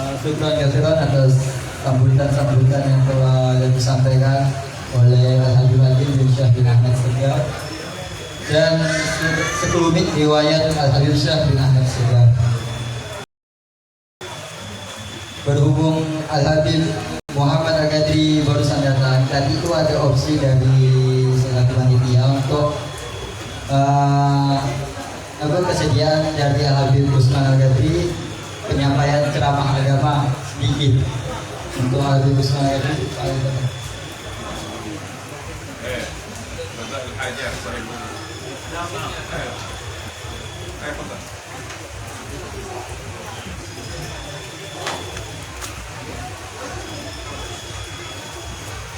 Syukran kasiran atas sambutan-sambutan yang telah disampaikan oleh Al-Habib Hakim bin Syekh bin Ahmad Segar dan sekelumit riwayat Al-Habib Syekh bin Ahmad Segar. Berhubung Al-Habib Muhammad Al-Qadri barusan datang, tadi itu ada opsi dari selaku panitia untuk kesediaan dari Al-Habib Usman Al-Qadri penyampaian ceramah agama sedikit untuk Al-Habib Usman Al-Qadri.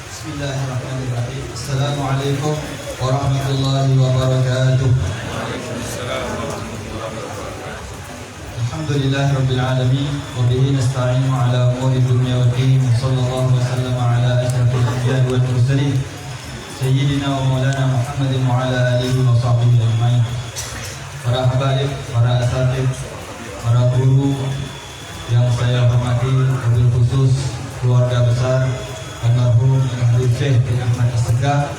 Bismillahirrahmanirrahim. Assalamualaikum warahmatullahi wabarakatuh. Alhamdulillahi rabbil alamin wa bihi nasta'inu ala umuri dunya waddin. Sallallahu wasallam ala asyrafil anbiya'i wal mursalin sayyidina wa maulana Muhammadin wa ala alihi wa sahbihi ajma'in. Para habaib, para asatidz, para guru yang saya hormati, wabil khusus keluarga besar almarhum Habib Syekh bin Ahmad Segar.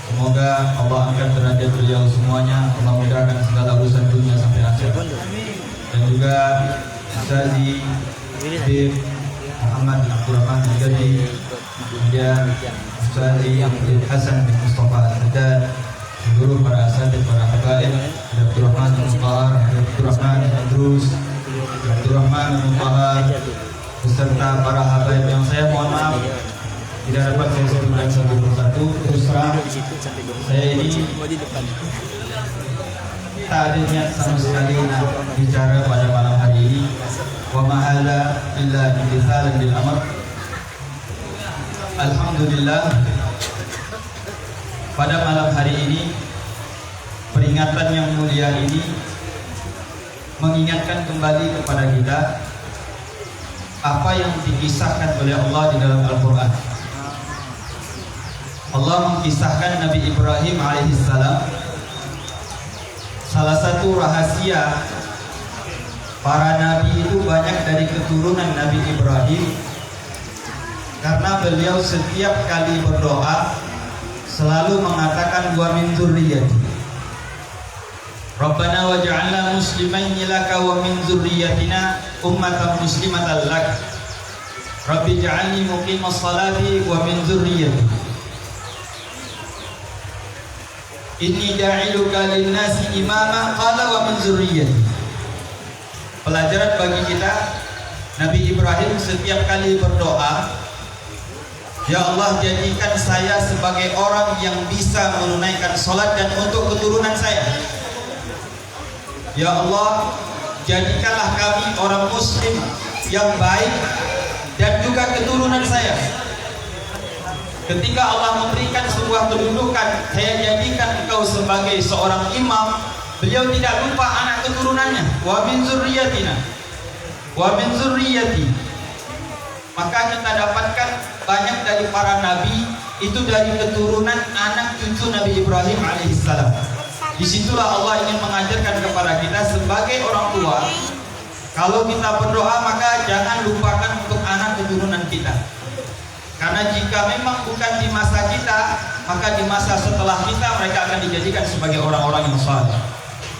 Semoga Allah angkat derajat beliau semuanya, Allah mudahkan segala urusan dunia sampai akhir. Dan juga Ustazi Habib Muhammad Abdurrahman Al-Qadri, kemudian Ustazi Habib Hasan bin Mustafa Al-Haddad, seluruh para asatidz, para habaib, Abdurrahman Al-Muqahar, Abdurrahman Al-Idrus, Abdurrahman Al-Muqahar, beserta para habaib yang saya mohon maaf tidak dapat saya sebutkan satu persatu. Terus terang saya ini tak ada niat sama sekali nak bicara pada malam hari ini. Wa ma'ala illa imtithalan bil amr. Alhamdulillah, pada malam hari ini peringatan yang mulia ini mengingatkan kembali kepada kita apa yang dikisahkan oleh Allah di dalam Al-Quran. Allah mengkisahkan Nabi Ibrahim alaihissalam. Salah satu rahasia para nabi itu banyak dari keturunan Nabi Ibrahim, karena beliau setiap kali berdoa selalu mengatakan wa min dzurriyyati. Rabbana waj'alna muslimaini laka wa min dzurriyyatina ummatan muslimatan lak. Rabbi ij'alni muqimas salati wa min dzurriyyati. Inni ja'iluka lin-nasi imama qala wa min dzurriyyati. Pelajaran bagi kita, Nabi Ibrahim setiap kali berdoa, ya Allah, jadikan saya sebagai orang yang bisa menunaikan salat dan untuk keturunan saya. Ya Allah, jadikanlah kami orang muslim yang baik dan juga keturunan saya. Ketika Allah memberikan sebuah kedudukan, saya jadikan engkau sebagai seorang imam, beliau tidak lupa anak keturunannya. Wa min dzurriyyatina, wa min dzurriyyati. Maka kita dapatkan banyak dari para nabi itu dari keturunan anak cucu Nabi Ibrahim alaihissalam. Disitulah Allah ingin mengajarkan kepada kita sebagai orang tua, kalau kita berdoa maka jangan lupakan untuk anak keturunan kita. Karena jika memang bukan di masa kita, maka di masa setelah kita mereka akan dijadikan sebagai orang-orang yang saleh.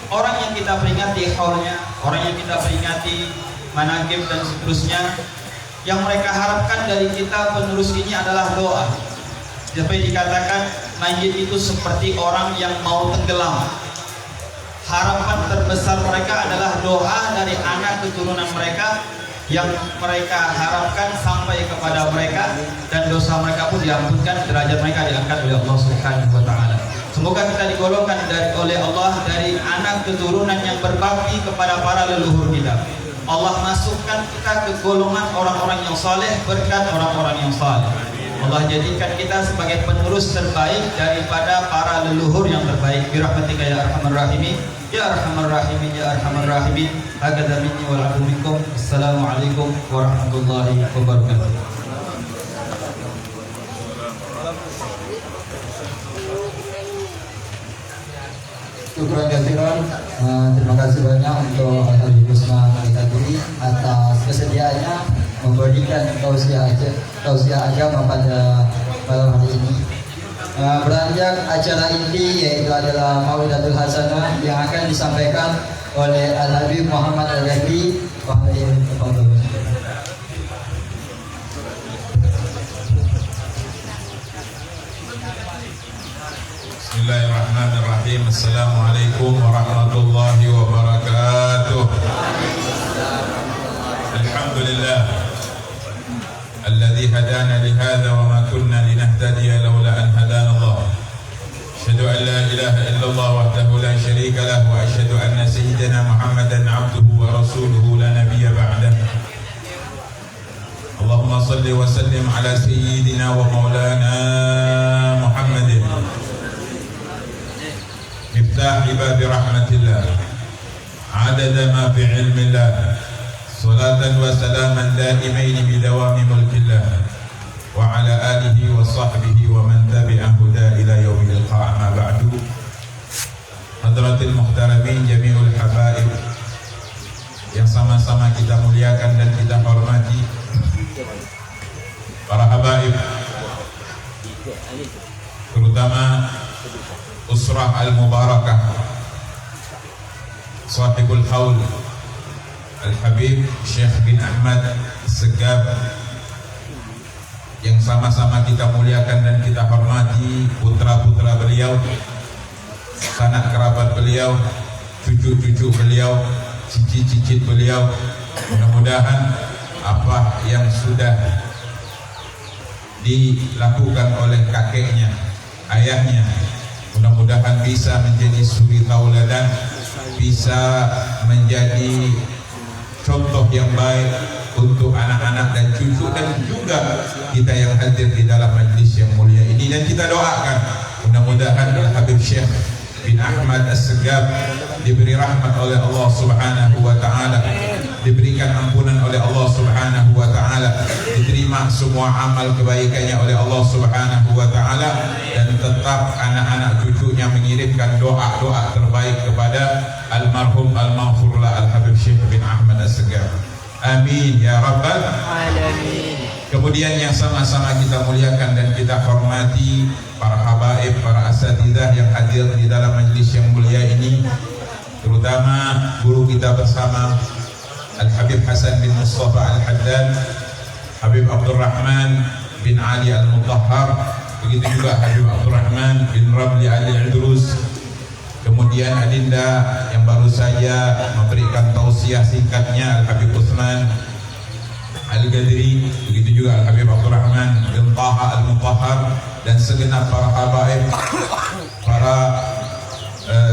Orang yang kita peringati haulnya, orang yang kita peringati manaqib dan seterusnya, yang mereka harapkan dari kita penerus ini adalah doa. Sampai dikatakan mayit itu seperti orang yang mau tenggelam. Harapan terbesar mereka adalah doa dari anak keturunan mereka yang mereka harapkan sampai kepada mereka, dan dosa mereka pun diampunkan, derajat mereka diangkat oleh Allah Subhanahu wa taala. Semoga kita digolongkan oleh Allah dari anak keturunan yang berbakti kepada para leluhur kita. Allah masukkan kita ke golongan orang-orang yang saleh berkat orang-orang yang saleh. Allah jadikan kita sebagai penerus terbaik daripada para leluhur yang terbaik. Bi rahmatika ya arhamar rahimin, ya arhamar rahimin, ya arhamar rahimin. Hakadha minni wa lakum minkum. Assalamualaikum warahmatullahi wabarakatuh. Syukran katsiran. Terima kasih banyak untuk Al-Habib Usman Al-Qadri atas kesediaannya memberikan tausiah agama pada malam hari ini. Beranjak acara inti yaitu adalah Maulidatul Hasanah yang akan disampaikan oleh Al-Habib Muhammad Al-Rabi. Bismillahirrahmanirrahim. Assalamualaikum warahmatullahi wabarakatuh. Alhamdulillah alladzi hadana li hadza wa ma kunna linahtadiya laula an hadana Allah. Asyhadu an la ilaha illallah wahdahu la syarika lahu wa asyhadu anna sayyidina Muhammadan abduhu wa rasuluhu la nabiyya ba'dahu. Allahumma salli wa sallim ala sayyidina wa maulana Muhammadin miftah bab rahmatillah adada ma fi ilmillah salatan wa salaman daimain bi dawami mulkillah wa ala alihi wa sahbihi wa man tabi'ahu huda ila yaumil qiyamah ba'du. Hadratil muhtaramin jami'ul habaib yang sama-sama kita muliakan dan kita hormati, para habaib terutama usrah al-mubarakah sahibul haul Al-Habib Syekh bin Ahmad Segab yang sama-sama kita muliakan dan kita hormati, putra-putra beliau, sanak kerabat beliau, cucu-cucu beliau, cicit-cicit beliau. Mudah-mudahan apa yang sudah dilakukan oleh kakeknya, ayahnya, mudah-mudahan bisa menjadi suri tauladan, bisa menjadi contoh yang baik untuk anak-anak dan cucu dan juga kita yang hadir di dalam majlis yang mulia ini. Dan kita doakan mudah-mudahan Al-Habib Syekh bin Ahmad As-Segab diberi rahmat oleh Allah Subhanahu wa taala, diberikan ampunan oleh Allah Subhanahu wa taala, diterima semua amal kebaikannya oleh Allah Subhanahu wa taala, dan tetap anak-anak cucunya mengirimkan doa-doa terbaik kepada almarhum al-maghfurlah Al-Habib Syekh bin Ahmad As-Segab. Amin ya rabbal alamin. Kemudian yang sama-sama kita muliakan dan kita hormati para habaib, para asatidzah yang hadir di dalam majlis yang mulia ini, terutama guru kita bersama Al-Habib Hasan bin Mustafa Al-Haddad, Habib Abdurrahman bin Ali Al-Mutahhar, begitu juga Habib Abdurrahman bin Rabli Al-Idrus, kemudian adinda yang baru saja memberikan tausiah singkatnya Al-Habib Utsman Al-Gadri, begitu juga Al-Habib Abdurrahman bin Taha Al-Mutahhar, dan segenap para habaib, para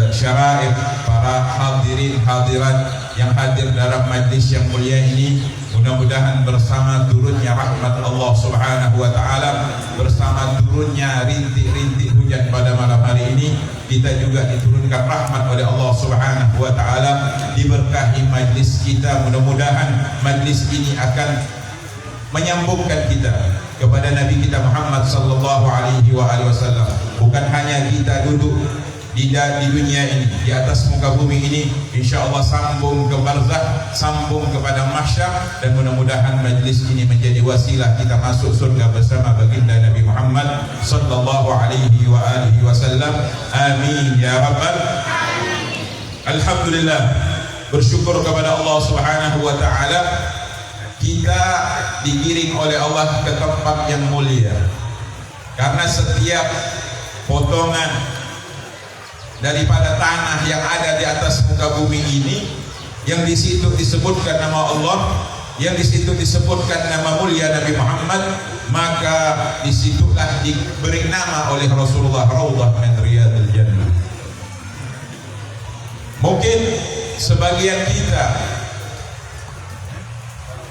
syaraib, para hadirin hadirat yang hadir dalam majlis yang mulia ini. Mudah-mudahan bersama turunnya rahmat Allah Subhanahu wa taala, bersama turunnya rintik-rintik hujan pada malam hari ini, kita juga diturunkan rahmat oleh Allah Subhanahu wa taala, diberkahi majlis kita. Mudah-mudahan majlis ini akan menyambungkan kita kepada Nabi kita Muhammad sallallahu alaihi wasallam. Bukan hanya kita duduk di dunia ini, di atas muka bumi ini, insyaallah sambung ke barzakh, sambung kepada mahsyar, dan mudah-mudahan majlis ini menjadi wasilah kita masuk surga bersama baginda Nabi Muhammad sallallahu alaihi wasallam. Amin ya rabbal alamin. Alhamdulillah, bersyukur kepada Allah Subhanahu wa taala, kita digiring oleh Allah ke tempat yang mulia, karena setiap potongan daripada tanah yang ada di atas muka bumi ini, yang di situ disebutkan nama Allah, yang di situ disebutkan nama mulia Nabi Muhammad, maka disitulah diberi nama oleh Rasulullah Raudhah min Riyadil Jannah. Mungkin sebagian kita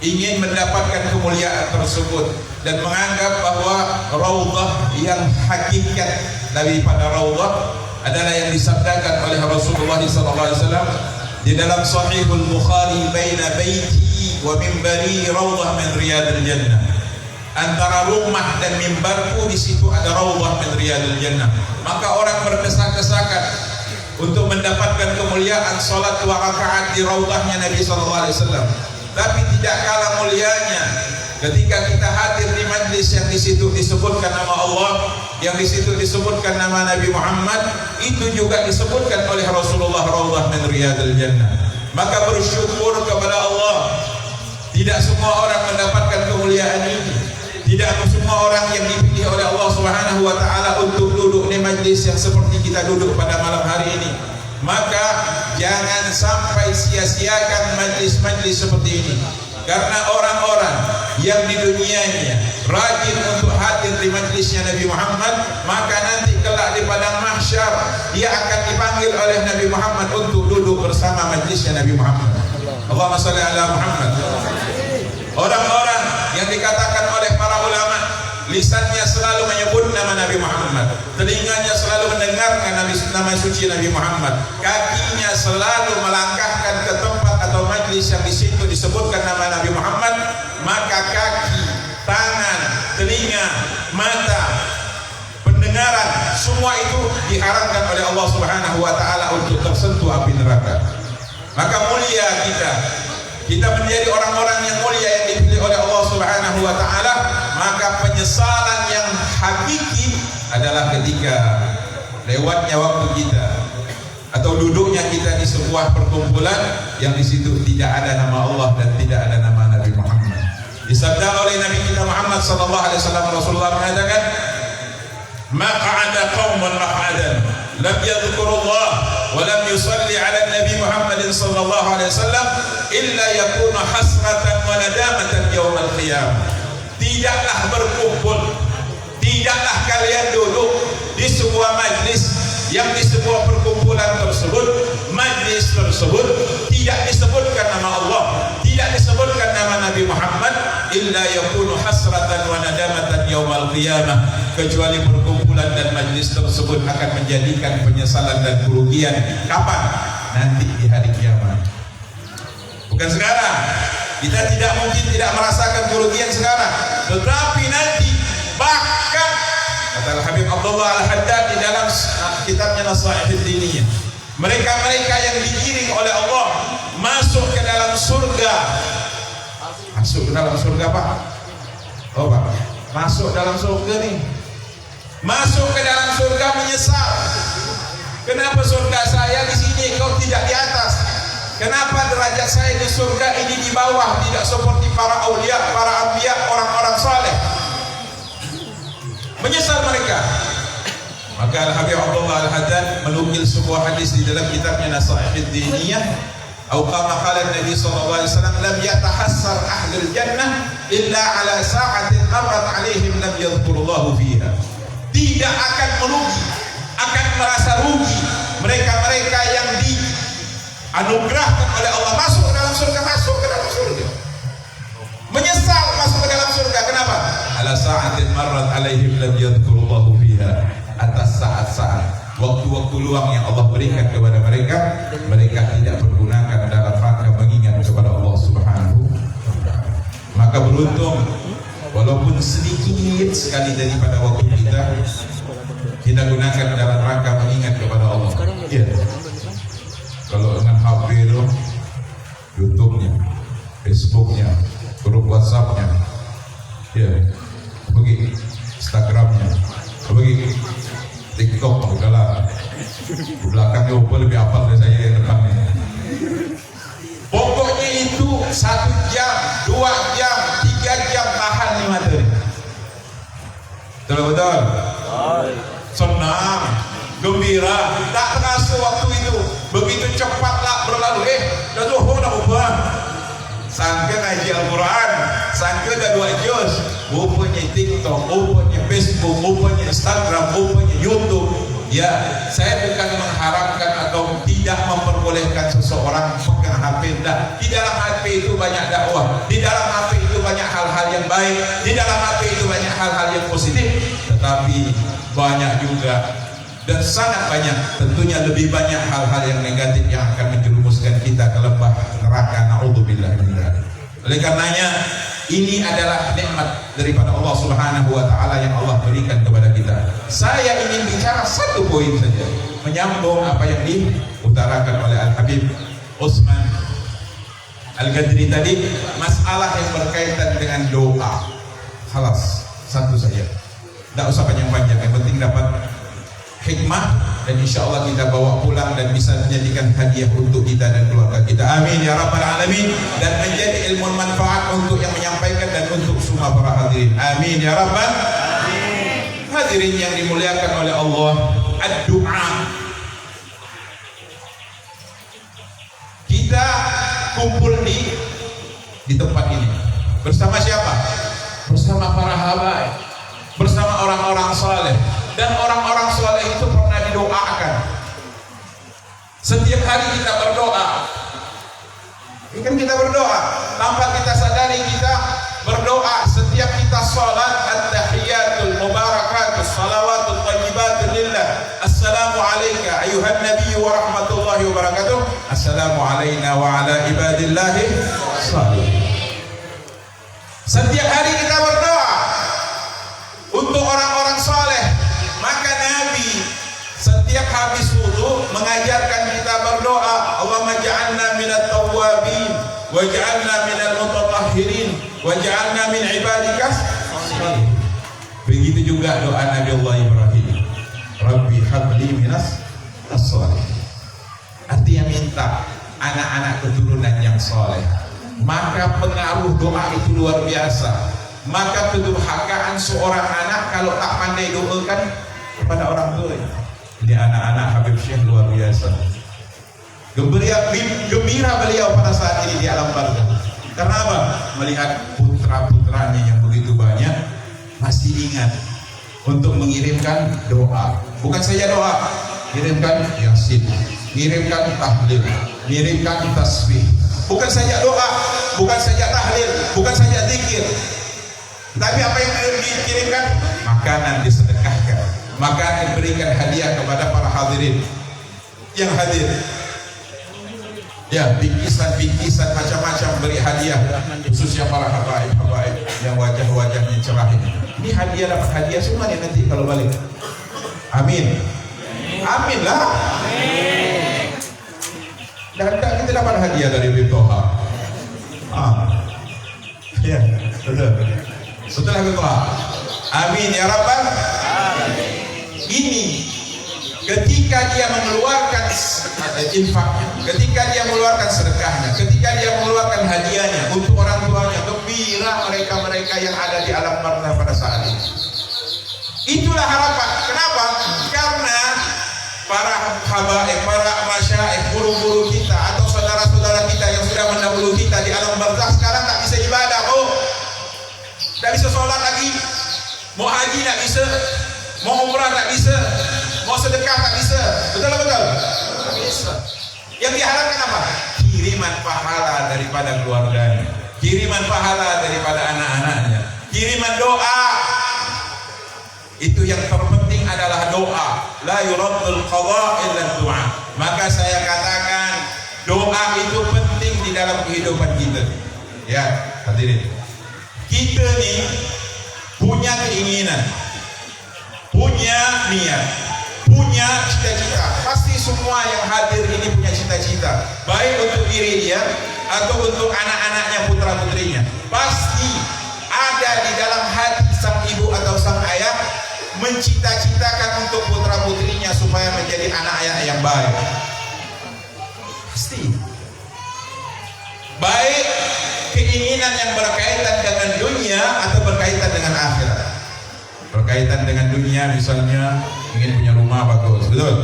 ingin mendapatkan kemuliaan tersebut dan menganggap bahwa raudhah yang hakikat daripada raudhah adalah yang disabdakan oleh Rasulullah SAW di dalam Sahihul Bukhari, baina baiti wa mimbari raudhah min riyadil jannah. Antara rumah dan mimbarku di situ ada raudhah min riyadil jannah. Maka orang berdesak-desakan untuk mendapatkan kemuliaan salat 2 rakaat di raudhahnya Nabi SAW. tapi tidak kalah mulianya ketika kita hadir di majlis yang di situ disebutkan nama Allah, yang di situ disebutkan nama Nabi Muhammad, itu juga disebutkan oleh Rasulullah Raudhah min Riyadil Jannah. Maka bersyukur kepada Allah. Tidak semua orang mendapatkan kemuliaan ini. Tidak semua orang yang dipilih oleh Allah Subhanahu wa taala untuk duduk di majlis yang seperti kita duduk pada malam hari ini. Maka jangan sampai sia-siakan majlis-majlis seperti ini. Karena orang-orang yang di dunianya rajin untuk hadir di majlisnya Nabi Muhammad, maka nanti kelak di padang mahsyar dia akan dipanggil oleh Nabi Muhammad untuk duduk bersama majlisnya Nabi Muhammad. Allahumma shalli ala Muhammad. Orang-orang yang dikatakan oleh para ulama, lisannya selalu menyebut nama Nabi Muhammad, telinganya selalu mendengarkan nama suci Nabi Muhammad, kakinya selalu melangkahkan ke tempat atau majlis yang di situ disebutkan nama Nabi Muhammad, maka kaki, tangan, telinga, mata, pendengaran, semua itu diharamkan oleh Allah Subhanahu wa taala untuk tersentuh api neraka. Maka mulia kita menjadi orang-orang yang mulia yang dipilih oleh Allah Subhanahu wa taala. Maka penyesalan yang hakiki adalah ketika lewatnya waktu kita atau duduknya kita di sebuah perkumpulan yang di situ tidak ada nama Allah dan tidak ada nama Nabi Muhammad. Disabda oleh Nabi kita Muhammad sallallahu alaihi wasallam, Rasulullah mengatakan, "Maq'ada qaumun maq'adan lam yadhkurullah wa lam yusalli 'ala Nabi Muhammad sallallahu alaihi wasallam illa yakunu hasratan wa nadamatan yaumil qiyamah." Tidaklah berkumpul, tidaklah kalian duduk di sebuah majlis yang di sebuah perkumpulan tersebut, majlis tersebut tidak disebutkan nama Allah, tidak disebutkan nama Nabi Muhammad, illa yakunu hasratan wa nadamatan yaumal qiyamah, kecuali perkumpulan dan majlis tersebut akan menjadikan penyesalan dan kerugian. Kapan? Nanti di hari kiamat. Bukan sekarang. Kita tidak mungkin tidak merasakan kerugian sekarang, tetapi nanti bahkan kata Habib Abdullah Al-Haddad di dalam kitabnya Nasaihid Diniyah, mereka-mereka yang digiring oleh Allah masuk ke dalam surga. Masuk ke dalam surga, Pak? Oh, Pak, masuk dalam surga nih. Masuk ke dalam surga menyesal. Kenapa surga saya di sini, kau tidak di atas? Kenapa derajat saya di surga ini di bawah, tidak seperti para aulia, para anbiya, orang-orang saleh? Menyesal mereka. Maka Al-Habib Abdullah Al-Haddad menukil sebuah hadis di dalam kitabnya Nasaihid Diniyah, atau kama qala Nabi sallallahu alaihi wasallam, lam yatahassar ahlul jannah illa ala sa'atin marrat alaihim lam yadhkurullahu fiha. Tidak akan merugi, akan merasa rugi mereka-mereka yang dianugerahkan oleh Allah masuk ke dalam surga, masuk ke dalam surga. Menyesal masuk ke dalam surga. Kenapa? Ala sa'atin marrat alaihim lam yadhkurullahu fiha. Atas saat-saat, waktu-waktu luang yang Allah berikan kepada mereka, mereka tidak pergunakan dalam rangka mengingat kepada Allah Subhanahu wa ta'ala. Maka beruntung walaupun sedikit sekali daripada waktu kita gunakan dalam rangka mengingat kepada Allah. Iya. Kalau dengan HP itu, YouTube-nya, Facebook-nya, grup WhatsApp-nya, ya, bagi Instagram-nya, bagi TikTok, udahlah. Di belakangnya lebih hafal dari saya yang depannya. Pokoknya itu 1 jam, 2 jam, 3 jam tahan nih materi. Betul-betul. Senang, gembira, tak terasa waktu itu. Begitu cepatlah berlalu. Dah zuhur dah ubah. Sangka ngaji Al-Quran, sangka dah 2 juz. Rupanya TikTok, rupanya Facebook, rupanya Instagram, rupanya YouTube. Ya, saya bukan mengharapkan atau tidak memperbolehkan seseorang pegang HP. Di dalam HP itu banyak dakwah, di dalam HP itu banyak hal-hal yang baik, di dalam HP itu banyak hal-hal yang positif. Tetapi banyak juga dan sangat banyak, tentunya lebih banyak hal-hal yang negatif yang akan menjerumuskan kita ke lembah neraka. Na'udzubillah min dzalik. Oleh karenanya ini adalah nikmat daripada Allah Subhanahu wa taala yang Allah berikan kepada kita. Saya ingin bicara 1 poin saja, menyambung apa yang diutarakan oleh Al-Habib Utsman Al-Ghadri tadi, masalah yang berkaitan dengan doa. Halas, satu saja. Tidak usah panjang-panjang, yang penting dapat hikmah dan insya Allah kita bawa pulang dan bisa menjadikan hadiah untuk kita dan keluarga kita. Amin ya rabbal alamin, dan menjadi ilmu manfaat untuk yang menyampaikan dan untuk semua para hadirin. Amin ya rabbal alamin. Hadirin yang dimuliakan oleh Allah, ad-du'a. Kita kumpul di tempat ini bersama siapa? Bersama para habaib, bersama orang-orang saleh. Dan orang-orang soleh itu pernah didoakan. Setiap hari kita berdoa. Ini kan kita berdoa. Tanpa kita sadari kita berdoa. Setiap kita salat, at-tahiyatul mubarakatus salawatul thayyibatul lillah. Assalamu alayka ayuhan nabiyyu wa rahmatullahi wa barakatuh. Assalamu alayna wa ala ibadillahi shalihin. Setiap hari kita berdoa untuk orang-orang soleh. Maka Nabi setiap habis wudu mengajarkan kita berdoa, Allahumma ja'alna minat tawwabin wa ja'alna minal mutatahhirin wa ja'alna min ibadikas shalihin. Begitu juga doa Nabi Allah Ibrahim, Rabbi habli minas as-shalihin. Artinya minta anak-anak keturunan yang soleh. Maka pengaruh doa itu luar biasa. Maka kedurhakaan seorang anak kalau tak pandai doakan kepada orang tua. Ini anak-anak Habib Syekh luar biasa. Gembira beliau pada saat ini di alam barzakh. Karena apa? Melihat putra-putranya yang begitu banyak masih ingat untuk mengirimkan doa. Bukan saja doa, kirimkan yasin, kirimkan tahlil, kirimkan tasbih. Bukan saja doa, bukan saja tahlil, bukan saja zikir. Tapi apa yang dikirimkan? Makanan disedekahkan, makanan diberikan hadiah kepada para hadirin yang hadir. Ya, bingkisan macam-macam beri hadiah, khususnya para habaib yang wajah-wajahnya cerah ini. Ini hadiah, dapat hadiah semua nih nanti kalau balik. Amin. Amin lah. Dan kita dapat hadiah dari Bitoha. Ya, betul. Setelah berdoa, amin ya rabbal alamin. Ini ketika dia mengeluarkan infaknya, ketika dia mengeluarkan sedekahnya, ketika dia mengeluarkan hadiahnya untuk orang tuanya, gembira mereka yang ada di alam barzakh pada saat ini. Itulah harapan. Kenapa? Karena para habaib, para masyaikh, guru-guru kita atau saudara-saudara kita yang sudah mendahului kita di alam barzakh sekarang tak bisa ibadah. Tak bisa sholat lagi, mau haji tak bisa, mau umrah tak bisa, mau sedekah tak bisa. Betul tak betul? Tak bisa. Yang diharapkan apa? Kiriman pahala daripada keluarganya, kiriman pahala daripada anak-anaknya, kiriman doa. Itu yang terpenting adalah doa. La yuraddul qadha illa doa. Maka saya katakan doa itu penting di dalam kehidupan kita. Ya, hadirin. Kita nih punya keinginan, punya niat, punya cita-cita. Pasti semua yang hadir ini punya cita-cita, baik untuk diri dia atau untuk anak-anaknya, putra-putrinya. Pasti ada di dalam hati sang ibu atau sang ayah mencita-citakan untuk putra-putrinya supaya menjadi anak ayah yang baik. Pasti. Baik keinginan yang berkaitan dengan dunia atau berkaitan dengan akhirat. Berkaitan dengan dunia, misalnya ingin punya rumah bagus, betul?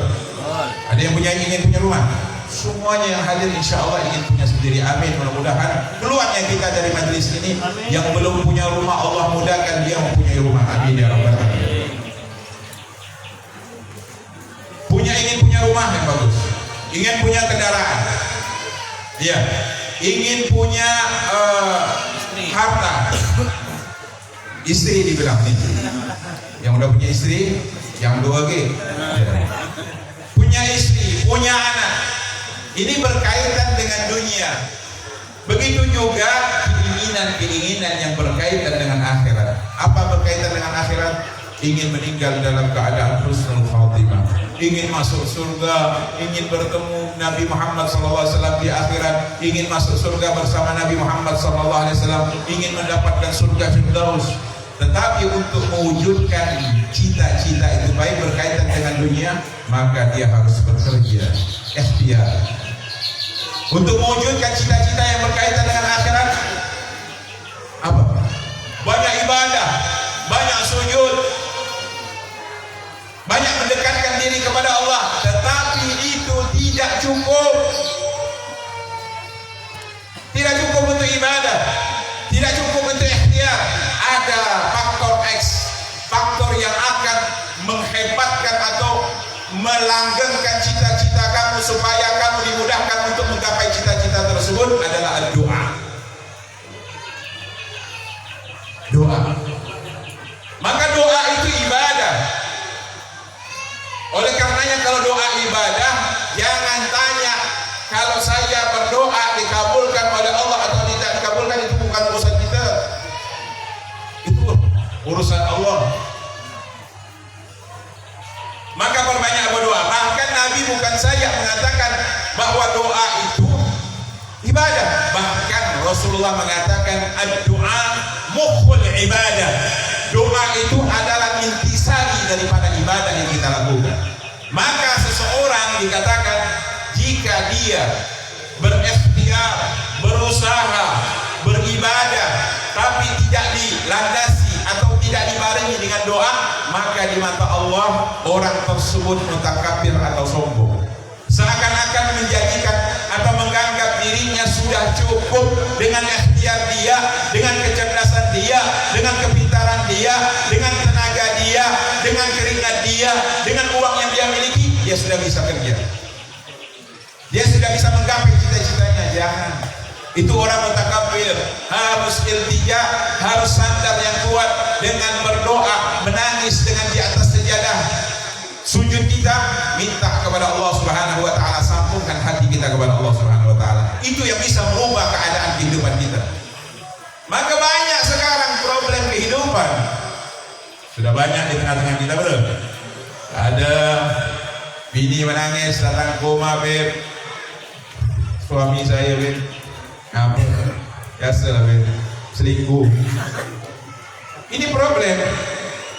Ada yang ingin punya rumah? Semuanya yang hadir insya Allah ingin punya sendiri. Amin. Mudah-mudahan keluarnya kita dari majelis ini, amin. Yang belum punya rumah Allah mudahkan dia mempunyai rumah. Amin ya rabbal alamin. Ingin punya rumah yang bagus, ingin punya kendaraan, ya. Ingin punya harta, istri dibilang nih, yang udah punya istri, yang dua lagi, punya istri, punya anak, ini berkaitan dengan dunia. Begitu juga keinginan-keinginan yang berkaitan dengan akhirat. Apa berkaitan dengan akhirat? Ingin meninggal dalam keadaan husnul khatimah, ingin masuk surga, ingin bertemu Nabi Muhammad SAW di akhirat. ingin masuk surga bersama Nabi Muhammad SAW, ingin mendapatkan surga Firdaus. Tetapi untuk mewujudkan cita-cita itu baik berkaitan dengan dunia, maka dia harus bekerja, ikhtiar. Untuk mewujudkan cita-cita yang berkaitan dengan akhirat, apa? Banyak ibadah, banyak sujud, banyak mendekatkan diri kepada Allah, tetapi itu tidak cukup. Tidak cukup untuk ibadah, tidak cukup untuk ikhtiar. Ada faktor X, faktor yang akan menghebatkan atau melanggengkan cita-cita kamu supaya kamu dimudahkan untuk menggapai cita-cita tersebut, adalah doa. Doa. Maka doa itu ibadah. Oleh karenanya kalau doa ibadah, jangan tanya kalau saya berdoa dikabulkan oleh Allah atau tidak dikabulkan, itu bukan urusan kita. Itu urusan Allah. Maka perbanyak berdoa. Bahkan Nabi bukan saja mengatakan bahwa doa itu ibadah, bahkan Rasulullah mengatakan ad-du'a mukhul ibadah. Doa itu adalah intisari daripada ibadah yang kita lakukan. Maka seseorang dikatakan jika dia berikhtiar, berusaha, beribadah, tapi tidak dilandasi atau tidak dibarengi dengan doa, maka di mata Allah orang tersebut mutakabir atau sombong. Seakan-akan menjadikan atau menganggap dirinya sudah cukup dengan ikhtiar dia, dengan kecerdasan dia, dengan kepintaran dia, dengan tenaga dia, dengan keringat dia, dengan uang yang dia miliki, dia sudah bisa kerja. Dia sudah bisa menggapai cita-citanya. Jangan. Itu orang mutakabir. Harus iltija, harus sandar yang kuat dengan berdoa, menangis dengan di atas sejadah sujud kita, minta kepada Allah Subhanahu wa taala, sambungkan hati kita kepada Allah Subhanahu wa taala. Itu yang bisa merubah keadaan kehidupan kita. Maka banyak sekarang problem kehidupan. Sudah banyak di tengah-tengah kita, belum? Ada bini menangis datang koma, beb. Suami saya, beb, ngapa? Biasalah, beb, selingkuh. Ini problem.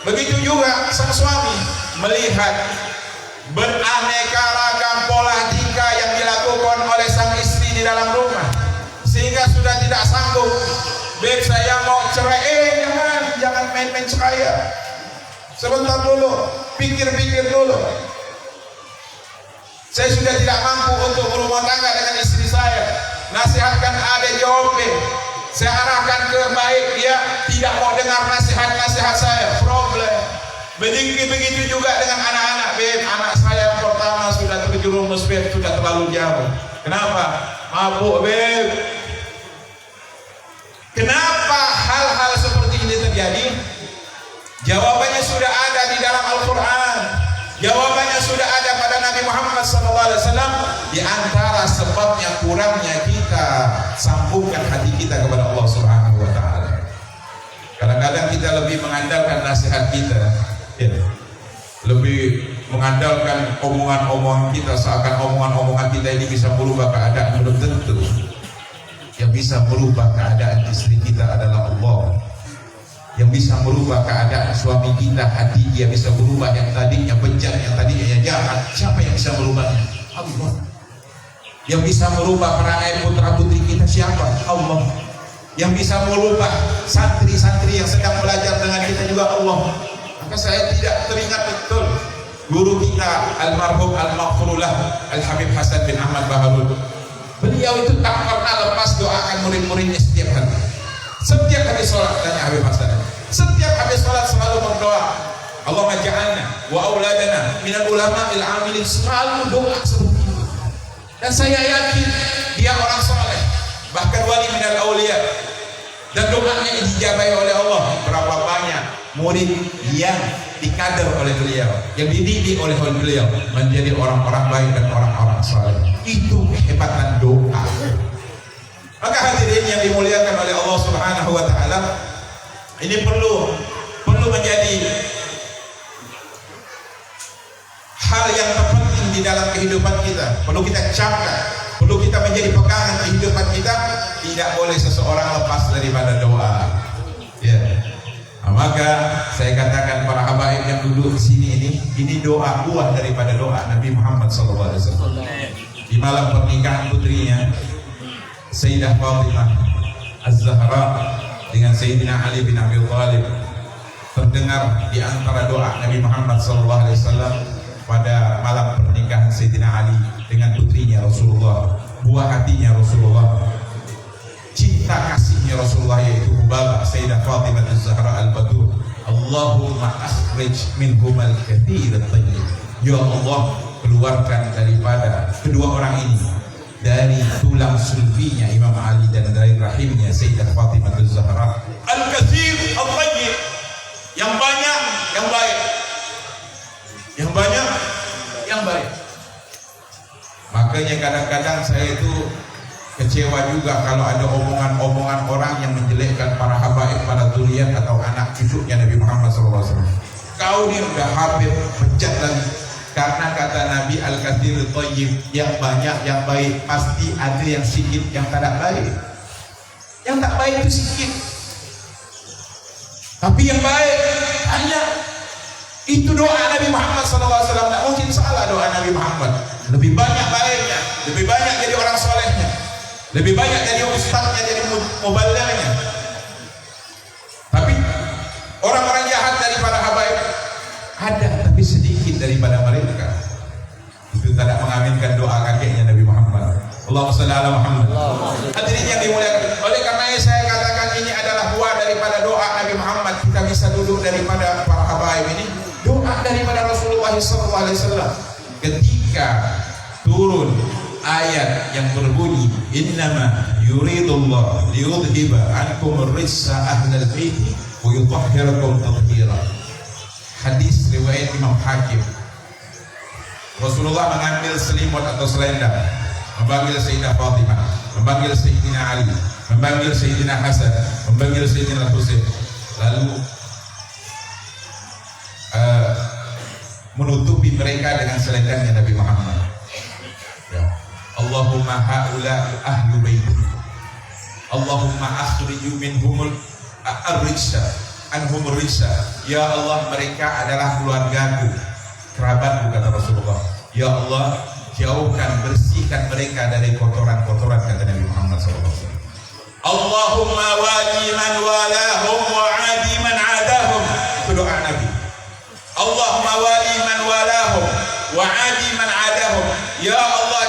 Begitu juga sang suami melihat beraneka ragam pola tingkah yang dilakukan oleh sang istri di dalam rumah, sehingga sudah tidak sanggup. Beb, saya mau cerai. Jangan main-main saya. Sebentar dulu, pikir-pikir dulu. Saya sudah tidak mampu untuk berumah tangga dengan istri saya. Nasihatkan ada, jawab B. Saya arahkan ke baik, dia tidak mau dengar nasihat-nasihat saya. Problem. Begitu juga dengan anak-anak, Beb. Anak saya yang pertama sudah terjerumus, Beb, sudah terlalu jauh. Kenapa? Mabuk, Beb. Kenapa hal-hal seperti ini terjadi? Jawabannya sudah ada di dalam Al-Quran. Jawabannya sudah ada pada Nabi Muhammad SAW. Di antara sebabnya kurangnya kita sambungkan hati kita kepada Allah Subhanahu wa taala. Kadang-kadang kita lebih mengandalkan nasihat kita, ya. Lebih mengandalkan omongan-omongan kita, seakan omongan-omongan kita ini bisa merubah keadaan. Belum tentu. Yang bisa merubah keadaan istri kita adalah Allah. Yang bisa merubah keadaan suami kita, hati dia bisa berubah. Yang tadinya bejat, yang tadinya jahat, siapa yang bisa merubahnya? Allah. Yang bisa merubah perangai putra putri kita siapa? Allah. Yang bisa merubah santri-santri yang sedang belajar dengan kita juga Allah. Maka saya tidak teringat betul guru kita almarhum al-maghfurullah Al-Habib Hasan bin Ahmad Baharul. Beliau itu tak pernah lepas doakan murid-muridnya setiap hari. Setiap habis sholat, tanya Habib Hasan, setiap habis sholat selalu berdoa, Allahumma ja'alna wa auladana minal ulama'il amilin. Selalu doa seperti itu. Dan saya yakin dia orang soleh, bahkan wali minal aulia, dan doanya dijabai oleh Allah. Berapa banyak murid yang dikader oleh beliau, yang dididik oleh beliau menjadi orang-orang baik dan orang-orang soleh. Itu kehebatan doa. Maka hadirin yang dimuliakan oleh Allah Subhanahu wa taala, ini perlu menjadi hal yang terpenting di dalam kehidupan kita. Perlu kita camkan, perlu kita menjadi pegangan kehidupan duduk di sini ini doa, buah daripada doa Nabi Muhammad SAW. Di malam pernikahan putrinya Sayyidah Fatimah Az-Zahra dengan Sayyidina Ali bin Abi Thalib, terdengar di antara doa Nabi Muhammad SAW pada malam pernikahan Sayyidina Ali dengan putrinya Rasulullah, buah hatinya Rasulullah, cinta kasihnya Rasulullah, yaitu Hubabah Sayyidah Fatimah Az-Zahra Al-Batur. Allahumma akhrij minhumal katsir at-tayyib. Ya Allah, keluarkan daripada kedua orang ini dari tulang sulbinya Imam Ali dan dari rahimnya Sayyidah Fatimah Az-Zahra al-katsir at-tayyib, yang banyak yang baik, yang banyak yang baik. Makanya kadang-kadang saya itu kecewa juga kalau ada omongan-omongan orang yang menjelekkan para habaib, para zuriat atau anak cucunya Nabi Muhammad SAW. Kau ni udah habib, pecat lagi. Karena kata Nabi Al-Kathir Thayyib, yang banyak yang baik, pasti ada yang sedikit yang tak baik. Yang tak baik itu sedikit, tapi yang baik banyak. Itu doa Nabi Muhammad SAW. Tak mungkin salah doa Nabi Muhammad. Lebih banyak baiknya, lebih banyak jadi orang solehnya, lebih banyak jadi ustaznya, jadi mubalignya. Tapi orang-orang jahat daripada habaib ada, tapi sedikit daripada mereka. Itu tidak mengaminkan doa kakeknya Nabi Muhammad. Allahumma shalli ala Muhammad. Hadirin yang dimuliakan, oleh karena saya katakan ini adalah buah daripada doa Nabi Muhammad. Kita bisa duduk daripada para habaib ini, doa daripada Rasulullah SAW. Ketika turun ayat yang berbunyi innama yuridullah liyudhiba ankum ar-rijsa ahlal baiti wa yutahhirakum tathira. Hadis riwayat Imam Hakim. Rasulullah mengambil selimut atau selendang, memanggil Sayyidah Fatimah, memanggil Sayyidina Ali, memanggil Sayyidina Hasan, memanggil Sayyidina Husain, lalu menutupi mereka dengan selendangnya Nabi Muhammad. Ya. Allahumma haula ahlu baiti, Allahumma akhriju minhumul ar-rijsa anhumur rijsa. Ya Allah, mereka adalah keluargaku, kerabatku, kata Rasulullah. Ya Allah, jauhkan, bersihkan mereka dari kotoran-kotoran, kata Nabi Muhammad SAW. Allahumma wali man walahum wa adi man adahum. Itu doa Nabi. Allahumma wali man walahum wa adi man adahum. Ya Allah,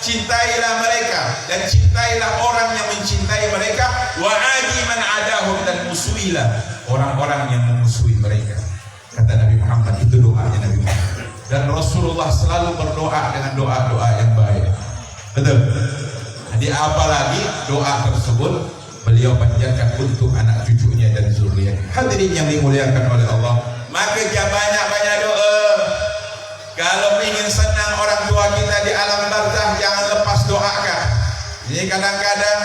cintailah mereka dan cintailah orang yang mencintai mereka, wa adi man adahum, dan musuhilah orang-orang yang memusuhi mereka, kata Nabi Muhammad. Itu doanya Nabi Muhammad. Dan Rasulullah selalu berdoa dengan doa-doa yang baik. Betul. Jadi apalagi doa tersebut beliau panjatkan untuk anak cucunya dan zuriat. Hadirin yang dimuliakan oleh Allah, maka banyak-banyak doa. Kalau ingin senang orang tua kita di alam barzah, jangan lepas doakan. Jadi kadang-kadang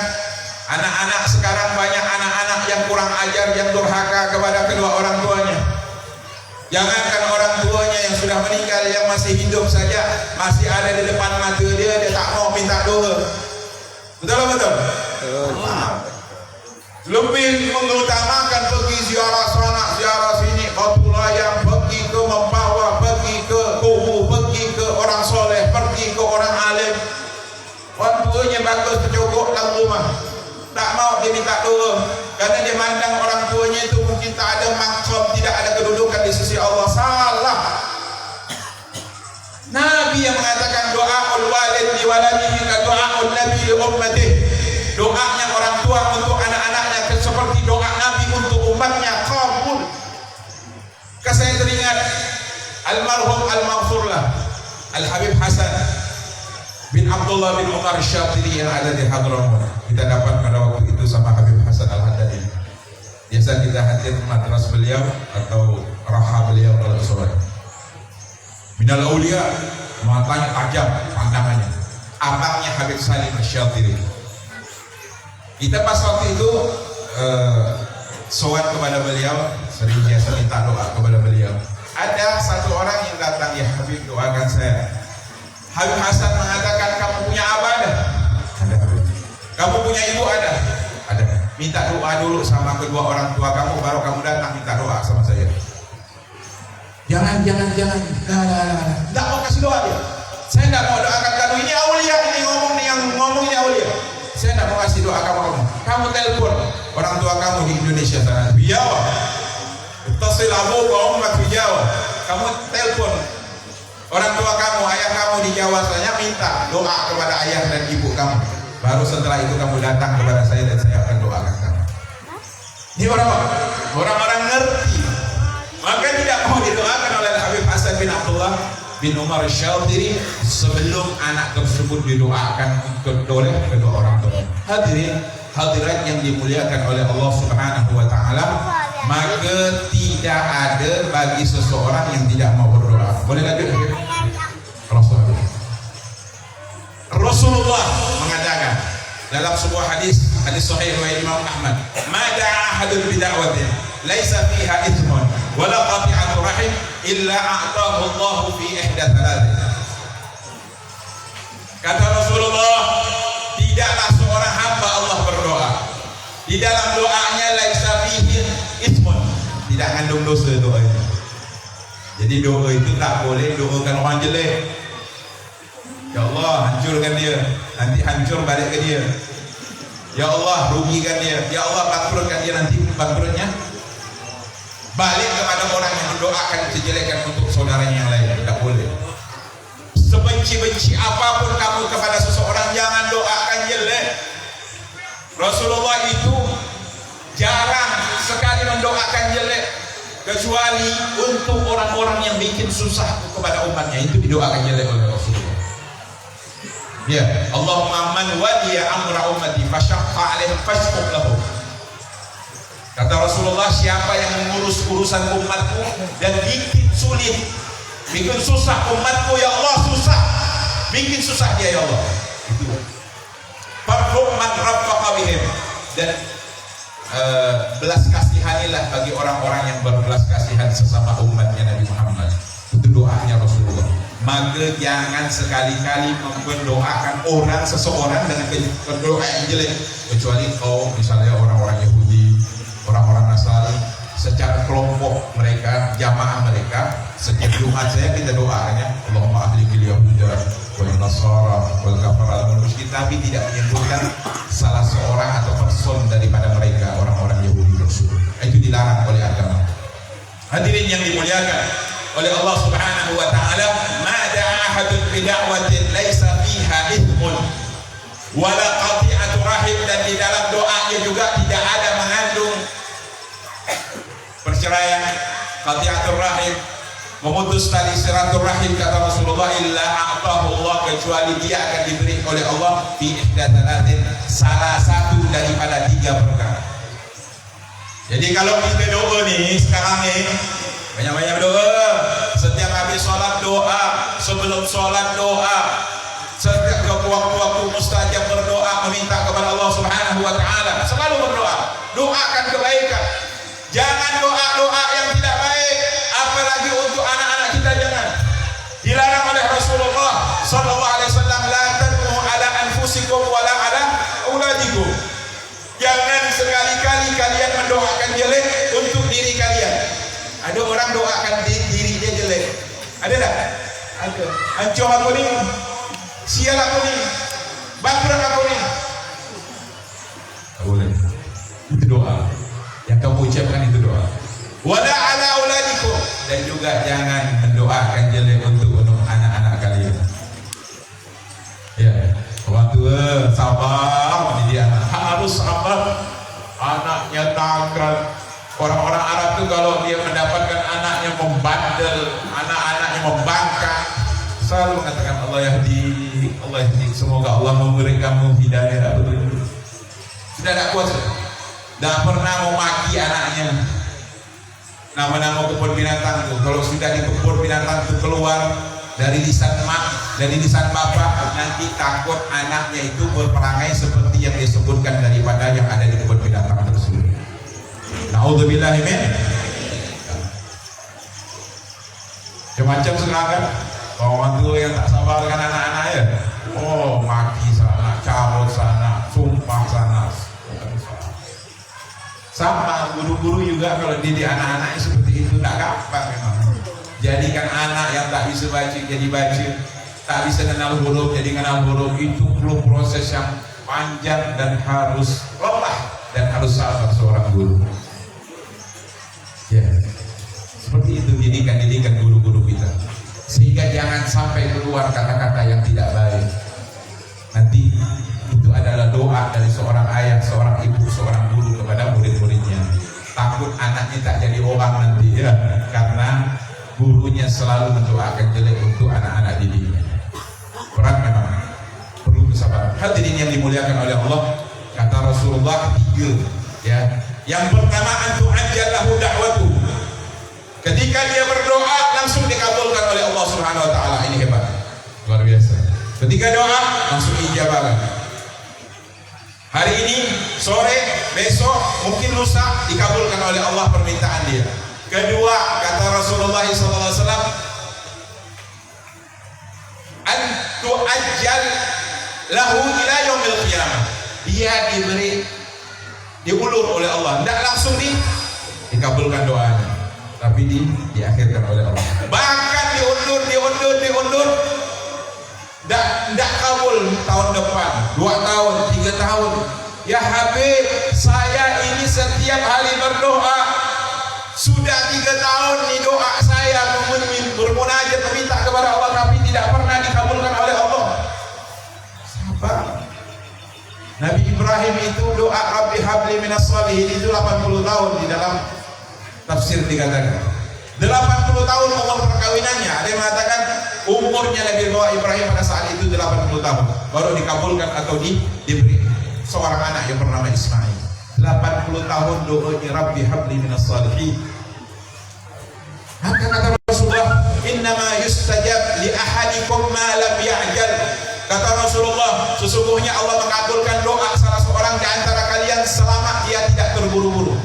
anak-anak sekarang, banyak anak-anak yang kurang ajar, yang durhaka kepada kedua orang tuanya. Jangankan orang tuanya yang sudah meninggal, yang masih hidup saja, masih ada di depan mata dia, dia tak mau minta doa. Betul? Lebih mengutamakan pergi ziarah sana, ziarah sini, Baitullah, yang pergi ke Mempawah, pergi ke Kubu, pergi ke orang soleh, pergi ke orang alim. Orang tuanya bagus tercogok dalam rumah, tak mau dia minta doa, karena dia mandang orang tuanya itu mungkin tak ada maksud, tidak ada kedudukan di sisi Allah. Salah. Nabi yang mengatakan doaul walid li waladihi ka doaul nabi li ummatihi. Doanya orang tua untuk anak-anaknya seperti doa Nabi untuk umatnya, kabul. Saya teringat almarhum al-maghfurlah Al-Habib Hasan bin Abdullah bin Umar Syatiri yang ada di Hadramaut. Kita dapat pada waktu itu sama Habib Hasan Al-Haddadi. Biasa kita hadir matras beliau atau raha beliau kalau sore. Minal aulia, matanya tajam pandangannya. Abangnya Habib Salim Syatiri. Kita pas waktu itu sowan kepada beliau, sering biasa minta doa kepada beliau. Ada satu orang yang datang, ya Habib, doakan saya. Habib Hasan mengatakan, kamu punya abah ada? Ada Habib. Kamu punya ibu ada? Ada. Minta doa dulu sama kedua orang tua kamu, baru kamu datang minta doa sama saya. Jangan. Tidak mau kasih doa dia. Saya tidak mau doakan kamu, ini aulia, ini ngomong ini aulia. Saya tidak mau kasih doa kamu. Kamu telepon orang tua kamu di Indonesia sana, di Jawa. Tasil abu kaum di Jawa. Kamu telepon orang tua kamu, ayah kamu di Jawa sana, minta doa kepada ayah dan ibu kamu. Baru setelah itu kamu datang kepada saya dan saya akan doakan kamu. Ini orang-orang ngerti. Maka tidak mau didoakan oleh Habib Hasan bin Abdullah bin Umar Syadhili sebelum anak tersebut didoakan oleh kedua orang tua. Hadirin hadirat yang dimuliakan oleh Allah Subhanahu wa taala, maka tidak ada bagi seseorang yang tidak mau berdoa. Boleh lanjut? Rasulullah mengatakan dalam sebuah hadis sahih riwayat Imam Ahmad, "Ma da'a ahadun bi da'watin laisa fiha ithmun wala qati'atu rahim illa a'tahu Allah fi ihda thalath." Kata Rasulullah, tidaklah seorang hamba Allah berdoa di dalam doanya laisa fihi ithmun, tidak mengandung dosa doa itu. Jadi doa itu tak boleh doakan orang jelek. Ya Allah, hancurkan dia, nanti hancur balik ke dia. Ya Allah, rugikan dia. Ya Allah, bangkrutkan dia, nanti bangkrutnya balik kepada orang yang mendoakan kejelekan untuk saudaranya yang lain. Tidak boleh. Sebenci-benci apapun kamu kepada seseorang, jangan doakan jelek. Rasulullah itu jarang sekali mendoakan jelek, kecuali untuk orang-orang yang bikin susah kepada umatnya, itu didoakan jelek oleh Rasulullah. Ya, Allahumma man waliya amra ummati fashaqqa alaihim fashquq lahu. Kata Rasulullah, siapa yang mengurus urusan umatku dan bikin sulit, bikin susah umatku, ya Allah, susah, bikin susah dia, ya Allah. Itu. Farhum man raffaqa bihim, dan belas kasihanilah bagi orang-orang yang berbelas kasihan sesama umatnya Nabi Muhammad. Itu doanya Rasulullah. Maka jangan sekali-kali mendoakan seseorang dengan doa yang jelek, kecuali kau misalnya orang-orang Yahudi, orang-orang Nasrani, secara kelompok mereka, jamaah mereka, setiap Jumat saya kita doanya Allahumma ahlikil yahuda wal nasara wal kafara wal musyrikin, tapi tidak menyebutkan salah seorang atau person daripada mereka, orang-orang Yahudi tersebut. Itu dilarang oleh agama. Hadirin yang dimuliakan oleh Allah Subhanahu wa taala, ma da'a ahadun bi da'watin laisa fiha ithmun wala qati'atu rahim, dan di dalam doanya juga tidak ada mengandung perceraian, qati'atur rahim, memutus tali silaturahim, kata Rasulullah, illa a'tahu Allah, kecuali dia akan diberi oleh Allah fi ihda thalatin, salah satu daripada 3 perkara. Jadi kalau kita doa nih sekarang nih, banyak-banyak doa, setiap habis sholat doa, sebelum sholat doa, setiap waktu-waktu mustajab berdoa, meminta kepada Allah Subhanahu wa taala, selalu berdoa, doakan kebaikan. Jangan doa-doa yang tidak baik, apalagi untuk anak-anak kita, jangan. Dilarang oleh Rasulullah sallallahu alaihi wasallam, la tad'u ala anfusikum wala ala auladikum. Jangan sekali-kali kalian mendoakan jelek untuk diri kalian. Ada orang doakan diri dia jelek. Ada tak? Ada. Hancur aku ni, sial aku ni, bangkrut aku ni. Tak boleh. Itu doa. Yang kamu ucapkan itu doa. Wala ala auladikum, dan juga jangan mendoakan jelek untuk anak-anak kalian. Ya, orang tua sabar mendidik anak. Harus sabar. Anaknya nakal. Orang-orang Arab itu kalau dia mendapatkan anaknya membandel, anak-anaknya membangkang, selalu mengatakan Allah yahdi, Allah yahdi. Semoga Allah memberi kamu hidayah. Sudah tak kuasa, tak pernah memaki anaknya. Nama-nama kebun binatang itu, kalau sudah di kebun binatang itu keluar dari lisan mak, dari lisan bapak, nanti takut anaknya itu berperangai seperti yang disebutkan daripada yang ada di kebun binatang tersebut. Na'udzubillahi min. Macam sekarang kan, orang tua yang tak sabar dengan anak-anaknya, oh maki sana, cabut sana, sumpah sana. Sama guru-guru juga kalau didik anak-anaknya seperti itu, tak gampang memang. Jadikan anak yang tak bisa baca jadi baca, tak bisa kenal huruf jadi kenal huruf. Itu perlu proses yang panjang dan harus lelah dan harus sabar seorang guru. Ya, seperti itu didikan guru-guru kita, sehingga jangan sampai keluar kata-kata yang tidak baik. Nanti itu adalah doa dari seorang ayah, seorang ibu, seorang guru kepada murid-muridnya. Takut anaknya tak jadi orang nanti ya, karena gurunya selalu mendoakan jelek untuk anak-anak didiknya. Berat memang, perlu kesabaran. Hadirin yang dimuliakan oleh Allah, kata Rasulullah 3 ya. Yang pertama, antu ajalahu da'watu. Ketika dia berdoa langsung dikabulkan oleh Allah Subhanahu wa taala. Ini hebat. Luar biasa. Ketika doa langsung ijabah. Hari ini, sore, besok, mungkin lusa dikabulkan oleh Allah permintaan dia. Kedua, kata Rasulullah SAW, antu ajal lahu ila yaumil qiyamah. Dia diulur oleh Allah, tidak langsung dikabulkan doanya, tapi diakhirkan oleh Allah. Bahkan diundur, tidak kabul tahun depan, 2 tahun, 3 tahun. Ya Habib, saya ini setiap hari berdoa, sudah 3 tahun nih doa saya bermunajat meminta kepada Allah, tapi tidak pernah dikabulkan oleh Allah. Sabar. Nabi Ibrahim itu doa Rabbi habli minas shalihin itu 80 tahun di dalam tafsir dikatakan. 80 tahun umur perkawinannya. Ada yang mengatakan umurnya Nabi Ibrahim pada saat itu 80 tahun baru dikabulkan atau diberi seorang anak yang bernama Ismail. 80 tahun doanya Rabbi habli minas shalihin. Maka kata Rasulullah, innama yustajab li ahadikum ma lam ya'jal. Kata Rasulullah, sesungguhnya Allah mengabulkan doa salah seorang di antara kalian selama dia tidak terburu-buru.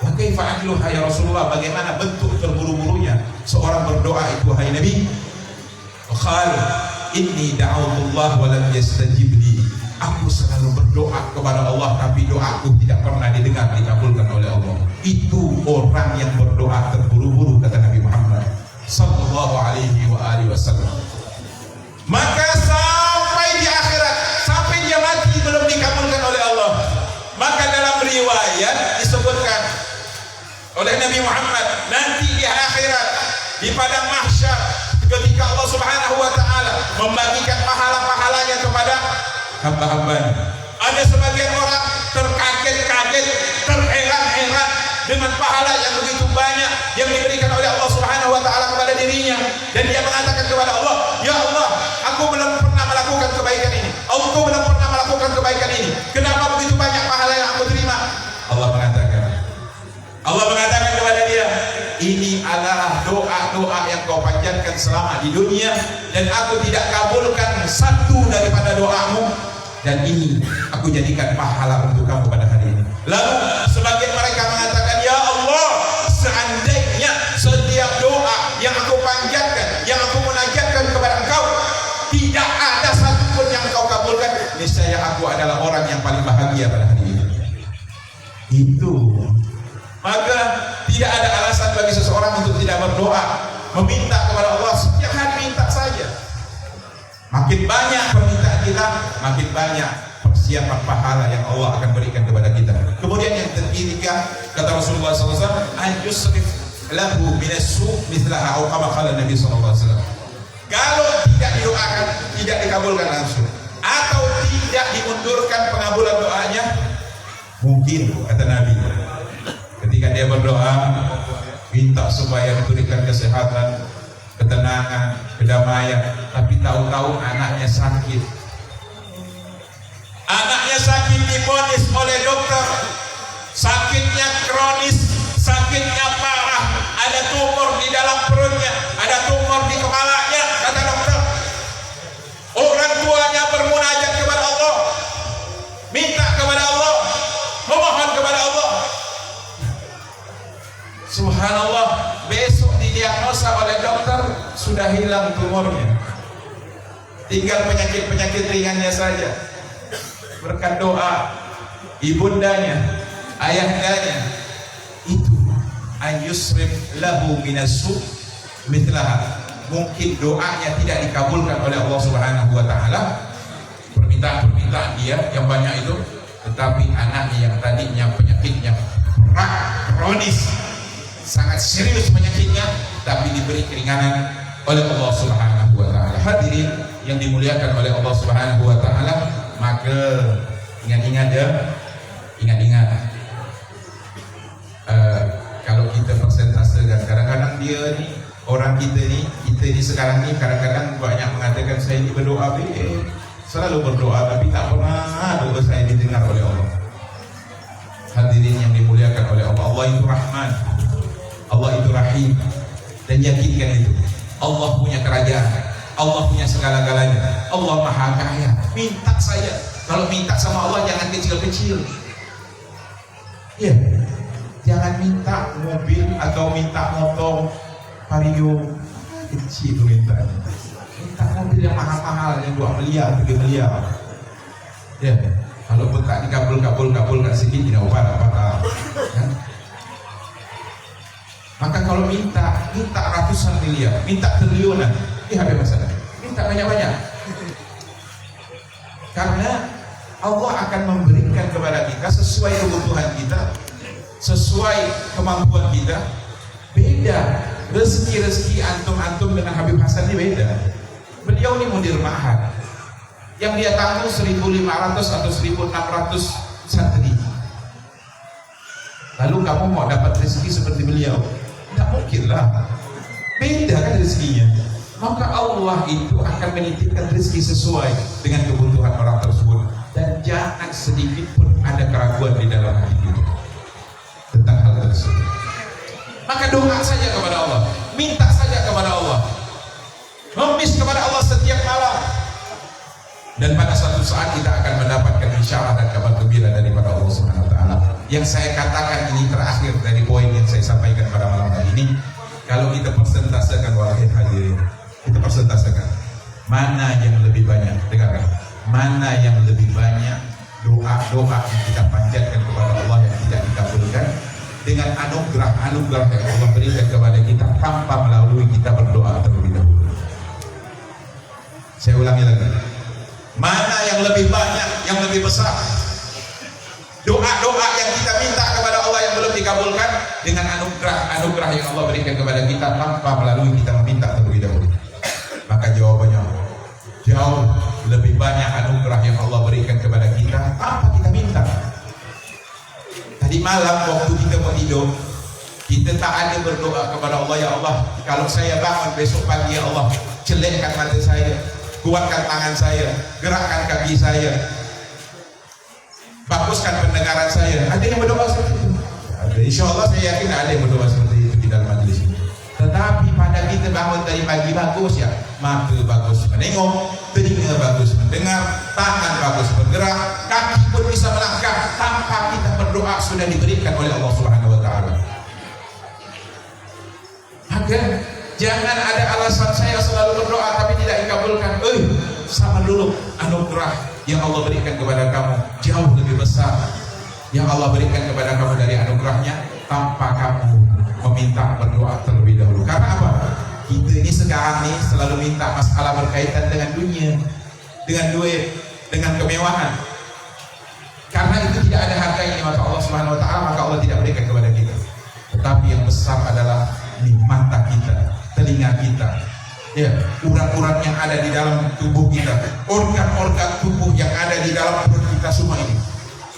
Wa kaifa ajluha ya Rasulullah, bagaimana bentuk terburu-burunya seorang berdoa itu hai Nabi? Qala inni da'awtullah wa lam yastajib li. Aku selalu berdoa kepada Allah tapi doaku tidak pernah didengar, dikabulkan oleh Allah. Itu orang yang berdoa terburu-buru, kata Nabi Muhammad sallallahu alaihi wasallam. Maka sampai di akhirat, sampai dia mati belum dikabulkan oleh Allah. Maka dalam riwayat disebutkan oleh Nabi Muhammad, nanti di akhirat di padang mahsyar ketika Allah Subhanahu wa taala membagikan pahala-pahalanya kepada hamba-hambanya, ada sebagian orang terkaget-kaget, terheran-heran dengan pahala yang begitu banyak yang diberikan oleh Allah Subhanahu wa taala kepada dirinya, dan dia mengatakan kepada Allah, ya Allah, aku belum pernah melakukan kebaikan ini, aku belum pernah melakukan kebaikan ini, kenapa begitu banyak pahala yang aku terima? Allah mengatakan kepada dia, ini adalah doa-doa yang kau panjatkan selama di dunia dan aku tidak kabulkan satu daripada doamu, dan ini aku jadikan pahala untuk kamu pada hari ini. Lalu sebagian mereka mengatakan, ya Allah, seandainya setiap doa yang aku panjatkan, yang aku munajatkan kepada Engkau, tidak ada satupun yang Kau kabulkan, niscaya aku adalah orang yang paling bahagia pada hari ini. Itu. Maka tidak ada alasan bagi seseorang untuk tidak berdoa, meminta kepada Allah setiap hari, minta saja. Makin banyak permintaan kita, makin banyak persiapan pahala yang Allah akan berikan kepada kita. Kemudian yang ketiga, kata Rasulullah SAW, an yusrif lahu minasu mithlaha atau kama qala Nabi SAW. Kalau tidak didoakan, tidak dikabulkan langsung, atau tidak dimundurkan pengabulan doanya, mungkin kata Nabi, ketika dia berdoa minta supaya diberikan kesehatan, ketenangan, kedamaian, tapi tahu-tahu anaknya sakit. Anaknya sakit, divonis oleh dokter, sakitnya kronis, sakitnya parah, ada tumor di dalam perutnya, ada tumor di kepalanya, kata dokter. Orang tuanya bermunajat kepada Allah, minta kepada Allah, memohon kepada Allah. Subhanallah, besok didiagnosa oleh dokter sudah hilang tumornya, tinggal penyakit-penyakit ringannya saja. Berkat doa ibundanya, ayahdanya, itu an yusrif lahu minasu mithlaha, mungkin doanya tidak dikabulkan oleh Allah Subhanahu wa taala, permintaan dia yang banyak itu, tetapi anaknya yang tadinya penyakitnya berat, kronis, sangat serius penyakitnya, tapi diberi keringanan oleh Allah Subhanahu wa taala. Hadirin yang dimuliakan oleh Allah Subhanahu wa taala, maka ingat-ingat kalau kita persentasekan, kadang-kadang dia ni, orang kita ni sekarang ni kadang-kadang banyak mengatakan saya ni berdoa selalu berdoa, tapi tak pernah doa saya didengar oleh Allah. Hadirin yang dimuliakan oleh Allah, Allah itu Rahman, Allah itu Rahim, dan yakinkan itu, Allah punya kerajaan, Allah punya segala-galanya, Allah Maha Kaya. Minta saya, kalau minta sama Allah jangan kecil-kecil, ya, jangan minta mobil atau minta motor Vario, kecil mintanya. Minta mobil yang mahal-mahal, yang 2 miliar, 3 miliar. Ya, kalau pun tak dikabul sedikit tidak apa-apa. Ya. Maka kalau minta ratusan miliar, minta triliunan, habis masalah. Minta banyak-banyak. Karena Allah akan memberikan kepada kita sesuai kebutuhan kita, sesuai kemampuan kita. Beda rezeki antum dengan Habib Hasan ini beda. Beliau ini mudir ma'had yang dia tanggung 1.500 atau 1.600 santri. Lalu kamu mau dapat rezeki seperti beliau? Tidak mungkin lah. Beda kan rezekinya. Maka Allah itu akan menitipkan rezeki sesuai dengan kebutuhan orang tersebut, dan jangan sedikit pun ada keraguan di dalam hati kita tentang hal tersebut. Maka doa saja kepada Allah, minta saja kepada Allah, memis kepada Allah setiap malam, dan pada suatu saat kita akan mendapatkan isyarat dan kabar gembira daripada Allah Subhanahu wa taala. Yang saya katakan ini terakhir dari poin yang saya sampaikan pada malam hari ini. Kalau kita persentasekan, wahai hadirin, kita persentasekan mana yang lebih banyak, dengarkan, mana yang lebih banyak doa-doa yang kita panjatkan kepada Allah yang tidak dikabulkan dengan anugerah yang Allah berikan kepada kita tanpa melalui kita berdoa terlebih dahulu. Saya ulangi lagi, mana yang lebih banyak, yang lebih besar doa-doa yang kita minta kepada Allah yang belum dikabulkan dengan anugerah yang Allah berikan kepada kita tanpa melalui kita meminta terlebih dahulu? Maka jawabannya jauh lebih banyak anugerah yang Allah berikan kepada kita tanpa kita minta. Tadi malam waktu kita mau tidur, kita tak ada berdoa kepada Allah, ya Allah, kalau saya bangun besok pagi, ya Allah, celekkan mata saya, kuatkan tangan saya, gerakkan kaki saya, baguskan pendengaran saya. Ada yang berdoa seperti itu? Ada. Insya Allah saya yakin ada yang berdoa seperti itu di dalam majlis ini. Tetapi pada kita bangun dari pagi bagus ya, mata bagus menengok, telinga bagus mendengar, tangan bagus bergerak, kaki pun bisa melangkah tanpa kita berdoa sudah diberikan oleh Allah Subhanahu wa taala. Maka jangan ada alasan saya selalu berdoa tapi tidak dikabulkan. Sama dulu, anugerah yang Allah berikan kepada kamu jauh lebih besar yang Allah berikan kepada kamu dari anugerahnya tanpa kamu meminta berdoa terlebih dahulu. Karena apa? Kita ini sekarang nih selalu minta masalah berkaitan dengan dunia, dengan duit, dengan kemewahan. Karena itu tidak ada harganya di mata Allah Subhanahu wa taala, maka Allah tidak berikan kepada kita. Tetapi yang besar adalah di mata kita, telinga kita, ya, urat-urat yang ada di dalam tubuh kita, organ-organ tubuh yang ada di dalam perut kita semua ini.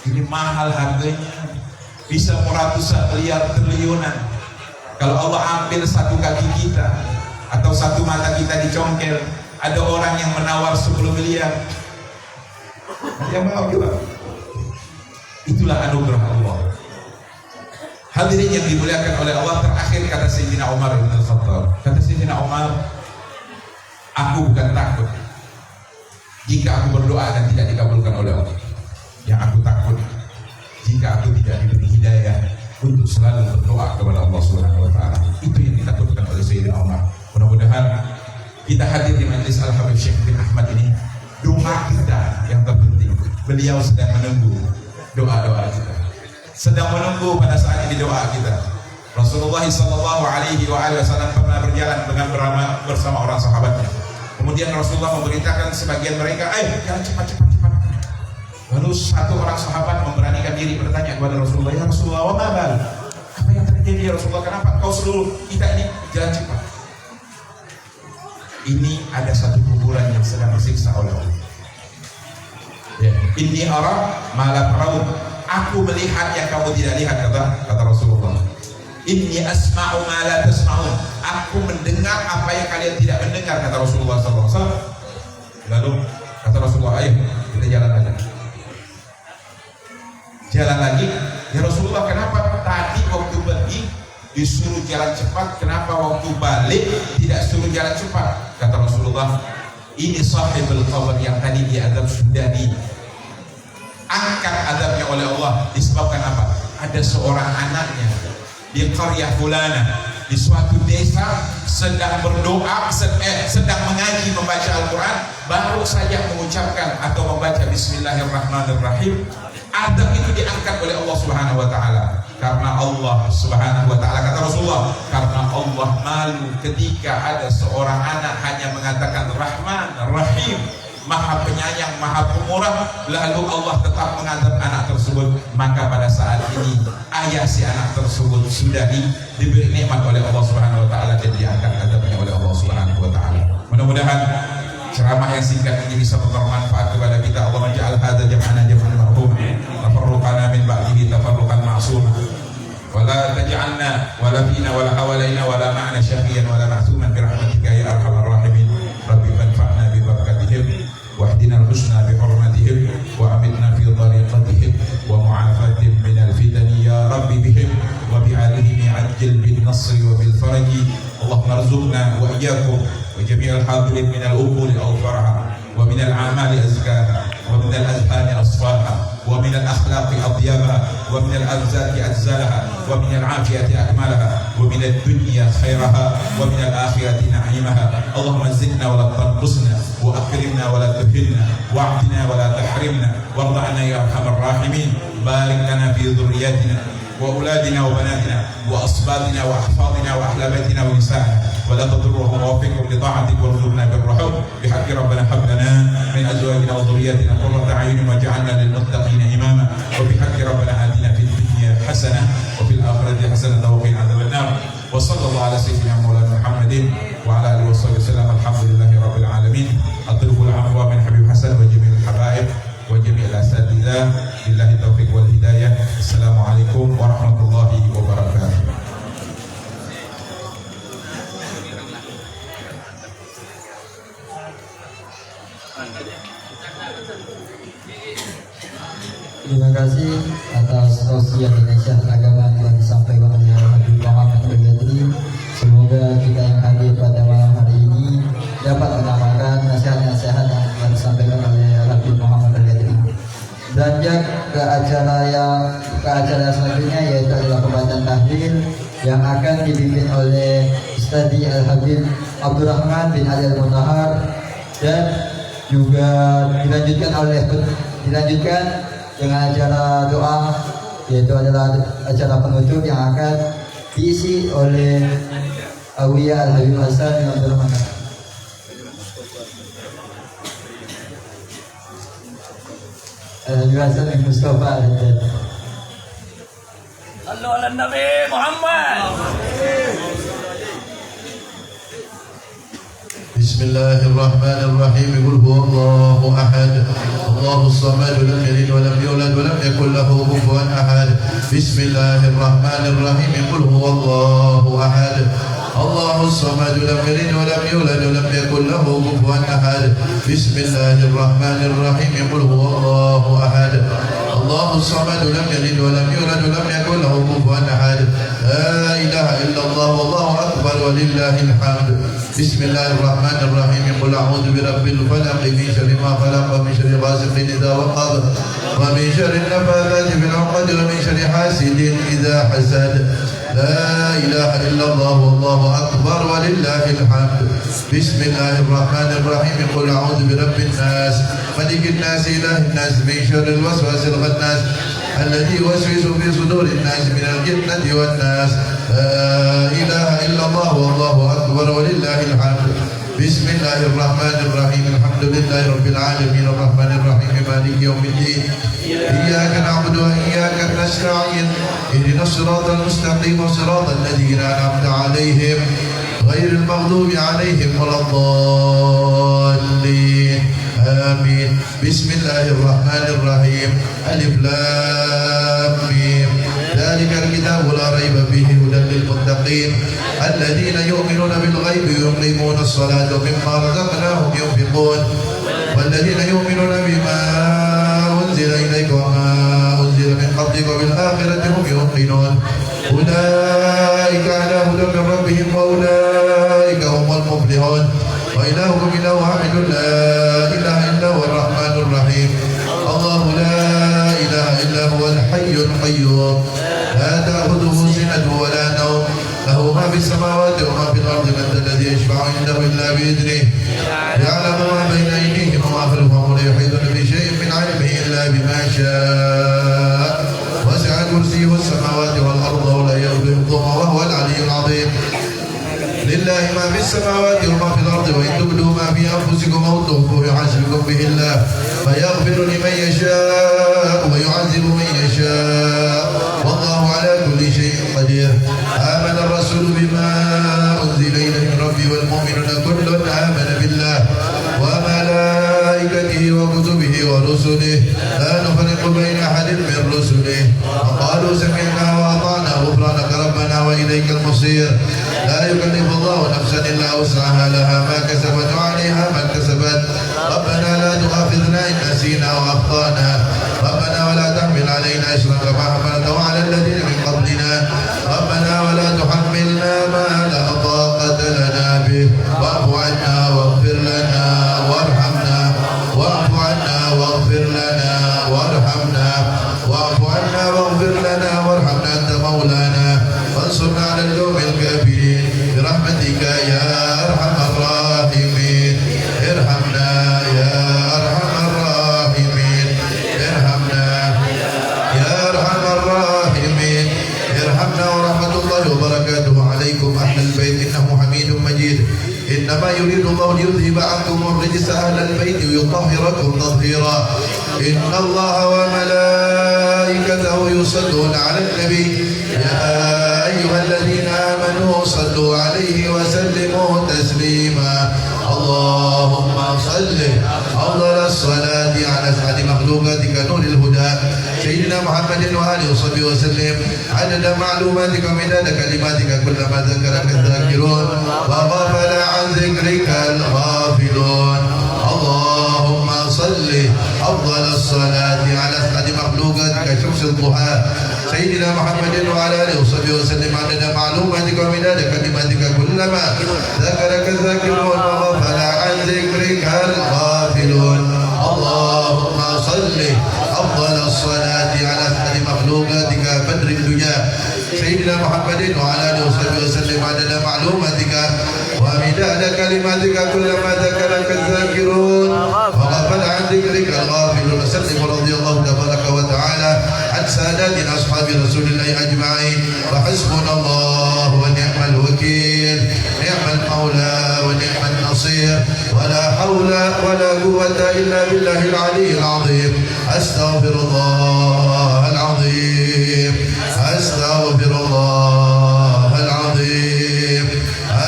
Ini mahal harganya, bisa ratusan miliar, triliunan. Kalau Allah ambil satu kaki kita atau satu mata kita dicongkel, ada orang yang menawar 10 miliar, dia mau juga. Itulah anugerah Allah. Hadirin yang dimuliakan oleh Allah, terakhir kata Sayyidina Umar bin Khattab. Kata Sayyidina Umar, aku bukan takut jika aku berdoa dan tidak dikabulkan oleh Allah. Yang aku takut jika aku tidak diberi hidayah untuk selalu berdoa kepada Allah Subhanahu wa taala. Itu yang ditakutkan oleh Sayyidina Umar. Mudah-mudahan kita hadir di majlis Al-Habib Syekh bin Ahmad ini, doa kita yang terpenting. Beliau sedang menunggu doa-doa kita, sedang menunggu pada saat ini doa kita. Rasulullah sallallahu alaihi wasallam pernah berjalan bersama orang sahabatnya. Kemudian Rasulullah memberitakan sebagian mereka, ayo jalan cepat. Lalu satu orang sahabat memberanikan diri bertanya kepada Rasulullah, ya Rasulullah, apa yang terjadi ya Rasulullah? Kenapa kau seluruh kita ini jalan cepat? Ini ada satu kuburan yang sedang disiksa oleh Allah. Ya, inni ara ma la tarawun. Aku melihat yang kamu tidak lihat, kata Rasulullah. Inni asma'u ma la tasma'un. Aku mendengar apa yang kalian tidak mendengar, kata Rasulullah SAW. Lalu kata Rasulullah, ayo kita jalan aja. Jalan lagi, ya Rasulullah, kenapa tadi waktu pergi disuruh jalan cepat, kenapa waktu balik tidak suruh jalan cepat? Kata Rasulullah, ini sahibul qabr yang tadi diadab sudah diangkat adabnya oleh Allah. Disebabkan apa? Ada seorang anaknya di qaryah fulana, di suatu desa, sedang berdoa, sedang mengaji membaca Al-Quran, baru saja mengucapkan atau membaca Bismillahirrahmanirrahim, adab itu diangkat oleh Allah Subhanahu wa taala. Karena Allah Subhanahu wa taala, kata Rasulullah, karena Allah malu ketika ada seorang anak hanya mengatakan Rahman, Rahim, Maha Penyayang, Maha Pemurah, lalu Allah tetap mengadab anak tersebut. Maka pada saat ini ayah si anak tersebut sudah diberi nikmat oleh Allah Subhanahu wa taala dan diangkat adabnya oleh Allah Subhanahu wa taala. Mudah-mudahan ceramah yang singkat ini bisa bermanfaat kepada kita. Allah menja'al hadza jam'ana jam'an marhum, tafarruqana min ba'dihi tafarruqan ma'sum. Wala taj'alna wala fina wala hawalaina wala ma'ana syaqiyan wala ma'suman bi rahmatika ya arhamar rahimin. Rabbi fanfa'na bi barakatihim wahdina al-husna bi hurmatihim wa amitna fi tariqatihim wa mu'afatim min al-fitani ya Rabbi bihim wa bi alihim ajil bin nasri wa bil faraji. Allahumma arzuqna wa iyyakum wa jami'al hadirin min al-umuri awfaraha wa min al-a'mali azkaha wa min al-azhani asfaha wa min al-akhlaqi adyabaha wa min al-arzaqi ajzalaha wa min al-afiyati akmalaha wa min ad-dunya khairaha wa min al-akhirati na'imaha. Allahumma zidna wa la tanqusna wa akrimna wa la tuhinna wa a'tina wa la tahrimna warḍa'na ya arhamar rahimin. Barik lana fi dhurriyyatina وأولادنا وبناتنا وأصباطنا وأحفادنا وأهل بيتنا ونسائنا ولا تضرهم ووفقهم لطاعتك وارزقنا بالرحم بحق ربنا هب لنا من أزواجنا وذرياتنا قرة أعين واجعلنا للمتقين إماما وبحق ربنا آتنا في الدنيا حسنة وفي الآخرة حسنة وقنا عذاب النار وصلى الله على سيدنا مولانا محمد وعلى آله وصحبه وسلم. الحمد لله رب العالمين. أطلب العفو من حبيب حسن وجميع الحبائب وجميع الأساتذة. بالله التوفيق والهداية. Assalamualaikum warahmatullahi wabarakatuh. Terima kasih atas tausiah dan nasihat agama yang disampaikan oleh Habib Muhammad Al-Ghazali. Semoga kita yang hadir pada malam hari ini dapat mengamalkan nasihat-nasihat yang telah disampaikan oleh Habib Muhammad Al-Ghazali. Beranjak ke acara selanjutnya, yaitu adalah pembacaan tahlil yang akan dipimpin oleh Ustadz Al-Habib Abdurrahman bin Ali Al-Mutahhar dan juga dilanjutkan dengan acara doa, yaitu adalah acara penutup yang akan diisi oleh Awliya Al-Habib Hasan bin Abdurrahman. Al-Habib Hasan bin Mustafa Al-Haddad. Sallu ala Nabi Muhammad. Bismillahirrahmanirrahim. Qul huwallahu ahad, Allahus samad, lam yalid wa lam yulad wa lam yakul lahu kufuwan ahad. Bismillahirrahmanirrahim. Qul huwallahu ahad, Allahus samad, lam yalid wa lam yulad wa lam yakul lahu kufuwan ahad. Bismillahirrahmanirrahim. Qul huwallahu ahad, Allahus samad, lam yalid wa lam yulad wa lam yakul lahu kufuwan ahad. La ilaha illallah wallahu akbar walillahil hamd. Bismillahirrahmanirrahim. Qul a'udzu birabbil falaq min syarri ma khalaq wa min syarri ghasiqin idza waqab wa min syarri nafathati fil 'uqad wa min syarri hasidin idza hasad. La ilaha illallah wallahu akbar walillahil hamd. Bismillahirrahmanirrahim. Qul a'udzu birabbin nas malikin nas ilahin nas min syarril waswasil khannas الذي يوسوس في صدور الناس من الجنة والناس. لا إله إلا الله والله أكبر ولله الحمد. بسم الله الرحمن الرحيم. الحمد لله رب العالمين الرحمن الرحيم مالك يوم الدين. إياك نعبد وإياك نستعين. اهدنا الصراط المستقيم صراط الذين أنعمت عليهم غير المغضوب عليهم ولا الضالين. آمين. بسم الله الرحمن الرحيم. ألف لام ميم. ذلك الكتاب لا ريب فيه هدى للمتقين الذين يؤمنون بالغيب ويقيمون الصلاة ومما رزقناهم ينفقون والذين يؤمنون بما أنزل إليك وما أنزل من قبلك وبالآخرة هم يوقنون أولئك على هدى من ربهم وأولئك هم المفلحون. وإلهكم إله واحد لا إله إلا هو الرحمن الرحيم. الله لا إله إلا هو الحي القيوم لا تأخذه سنة ولا نوم له ما في السماوات وما في الأرض. من ذا الذي يشفع عنده إلا بإذنه يعلم ما بين أيديهم وما خلفهم ولا يحيطون بشيء من علمه إلا بما شاء. وسع كرسيه السماوات والأرض ولا يؤوده وهو العلي العظيم. لله ما في السماوات وما في الأرض وإن تبدوا ما في أنفسكم أو تخفوه يحاسبكم به الله فيغفر لمن يشاء ويعذب من يشاء والله على كل شيء قدير. آمن الرسول بما أنزل إليه من ربه والمؤمنون كل آمن بالله وملائكته وكتبه ورسله لا نفرق بين أحد من رسله وقالوا سمعنا وأطعنا غفرانك ربنا وإليك المصير. لا يكلف الله نفسا إلا وسعها لها ما كسبت وعليها ما اكتسبت. ربنا لا تؤاخذنا إن نسينا وأخطأنا ربنا ولا تحمل علينا إصرا كما حملته على الذين من قبلنا ربنا ولا تحملنا ما لا طاقة لنا به واعف عنا واغفر لنا وارحمنا واعف عنا واغفر لنا وارحمنا واعف عنا واغفر لنا وارحمنا أنت مولانا وانصرنا على القوم الكافرين برحمتك يا أرحم الراحمين. ارحمنا يا أرحم الراحمين. ارحمنا يا أرحم الراحمين. ارحمنا ورحمة الله وبركاته عليكم أهل البيت إنه حميد مجيد. إنما يريد الله ليذهب عنكم الرجس أهل البيت ويطهركم تطهيرا. إن الله وملائكته يصلون على النبي يا أيها الذين آمنوا صلوا عليه وسلموا تسليما. اللهم صل أفضل الصلاة على أسعد مخلوقاتك نور الهدى سيدنا محمد وآله وصحبه وسلم عدد معلوماتك ومداد كلماتك كلما ذكرك الذاكرون وغفل عن ذكرك الغافلون. اللهم صل أفضل الصلاة على أسعد مخلوقاتك شمس الضحى سيدنا محمد وعلى آله وصحبه وسلم عدد معلوماتك ومداد كلماتك كلما ذكرك الذاكرون وغفل عن ذكرك الغافلون. اللهم صل أفضل الصلاة على أسعد مخلوقاتك بدر الدجى سيدنا محمد وعلى آله وصحبه وسلم عدد معلوماتك ومداد كلماتك كلما ذكرك الذاكرون وغفل عن ذكرك الغافلون. سلم رضي الله تبارك وتعالى عن ساداتنا أصحاب رسول الله أجمعين. وحسبنا الله ونعم الوكيل نعم المولى ونعم النصير ولا حول ولا قوة إلا بالله العلي العظيم. أستغفر الله العظيم. أستغفر الله العظيم.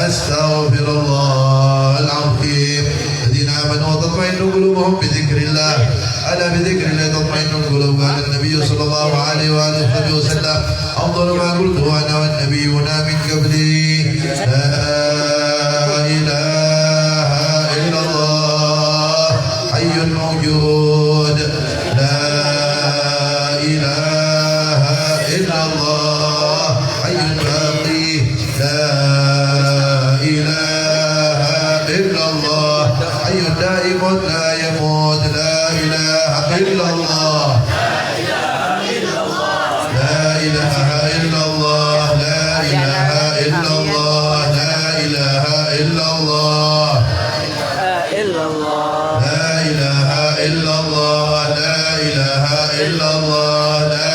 أستغفر الله العظيم. الذين آمنوا وتطمئن قلوبهم بذكر الله ألا بذكر الله تطمئن القلوب. قال النبي صلى الله عليه وآله وسلم أفضل ما قلت أنا والنبيون من قبلي لا إله إلا الله حي موجود لا إله إلا الله حي باقي لا إله إلا الله حي دائم لا يموت لا إله إلا الله لا إله إلا الله لا إله إلا الله لا إله إلا الله لا إله إلا الله لا إله إلا الله لا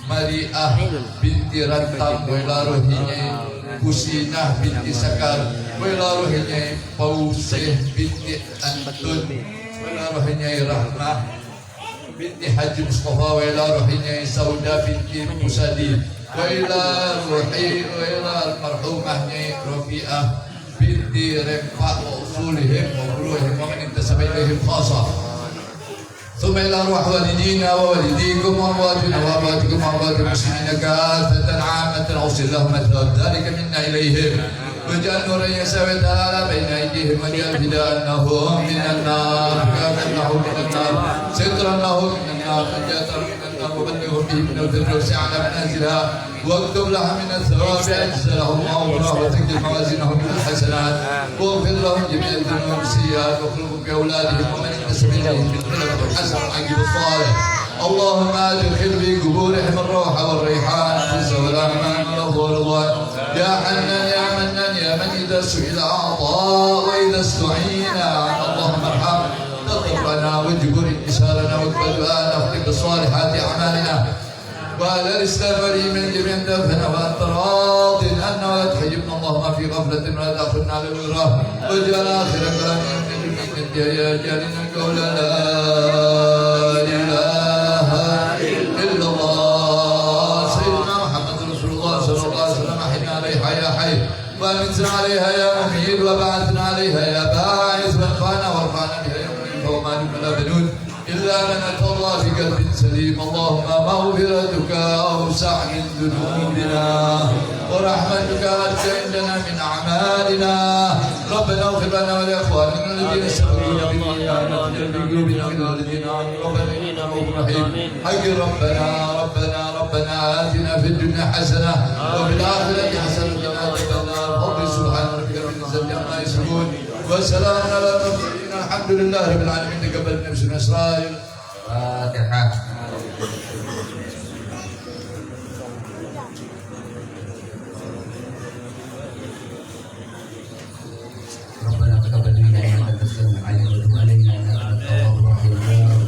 Mariah binti Rantang wela rohinya Husinah binti Sakar wela rohinya Pauseh binti Antun wela rohinya Rahmah binti Haji Mustafa wela rohinya Sauda binti Musadi wela rohi wela marhumahnya Rafi'ah binti Rifah wa usulihim wa uluhim wa man intasaba ilaihim khasa ثم إلى أرواح والدينا ووالديكم وأمواتنا وأمواتكم وأموات المسلمين كافة عامة أوصل لهم ذلك منا إليهم واجعل نورا يسوي تعالى بين أيديهم واجعل فداءهم من النار كافة لهم من النار سترا لهم من النار نجاة من النار وبلغهم به من الفردوس أعلى منازلها واكتب لها من الثواب أجزلهم مغفرة وتكتب موازينهم من الحسنات واغفر لهم جميع الذنوب والسيئات واخلقهم بأولادهم ومن انتسب إليهم من خلق الحسن عقب الصالح اللهم ادخل في قبورهم الروح والريحان والأمان والرضوان يا حنان يا منان يا من إذا سئل أعطى وإذا استعين اللهم ارحم تغفرنا واجبر انكسارنا واقبل دعاءنا واختم بالصالحات أعمالنا وعلى الإسلام والإيمان جميعا دفنا وأنت راض عنا ولا تحجبنا اللهم في غفلة ولا تأخذنا على الغراه واجعل آخر كلامنا من يا جالنا قول لا إله إلا الله سيدنا محمد رسول الله صلى الله عليه وسلم أحينا عليها يا حي وأمتنا عليها يا مميت وبعثنا عليها يا باعث وارفعنا وارفعنا بها يوم فوما ولا بنون إلا من أتى الله في قلب سليم اللهم مغفرتك أوسع من ذنوبنا ورحمتك أرجى عندنا من أعمالنا ربنا اغفر لنا ولإخواننا الذين سبقونا بالإيمان ولا تجعل في قلوبنا غلا للذين آمنوا ربنا إنك رؤوف رحيم حق ربنا آتنا في الدنيا حسنة وفي الآخرة حسنة وقنا عذاب النار رب سبحان ربك رب العزة عما يصفون وسلام على المرسلين الحمد لله رب العالمين تقبل نفس إسرائيل فاتحة ربنا تقبل منا انك انت السميع العليم وتب علينا انك انت التواب الرحيم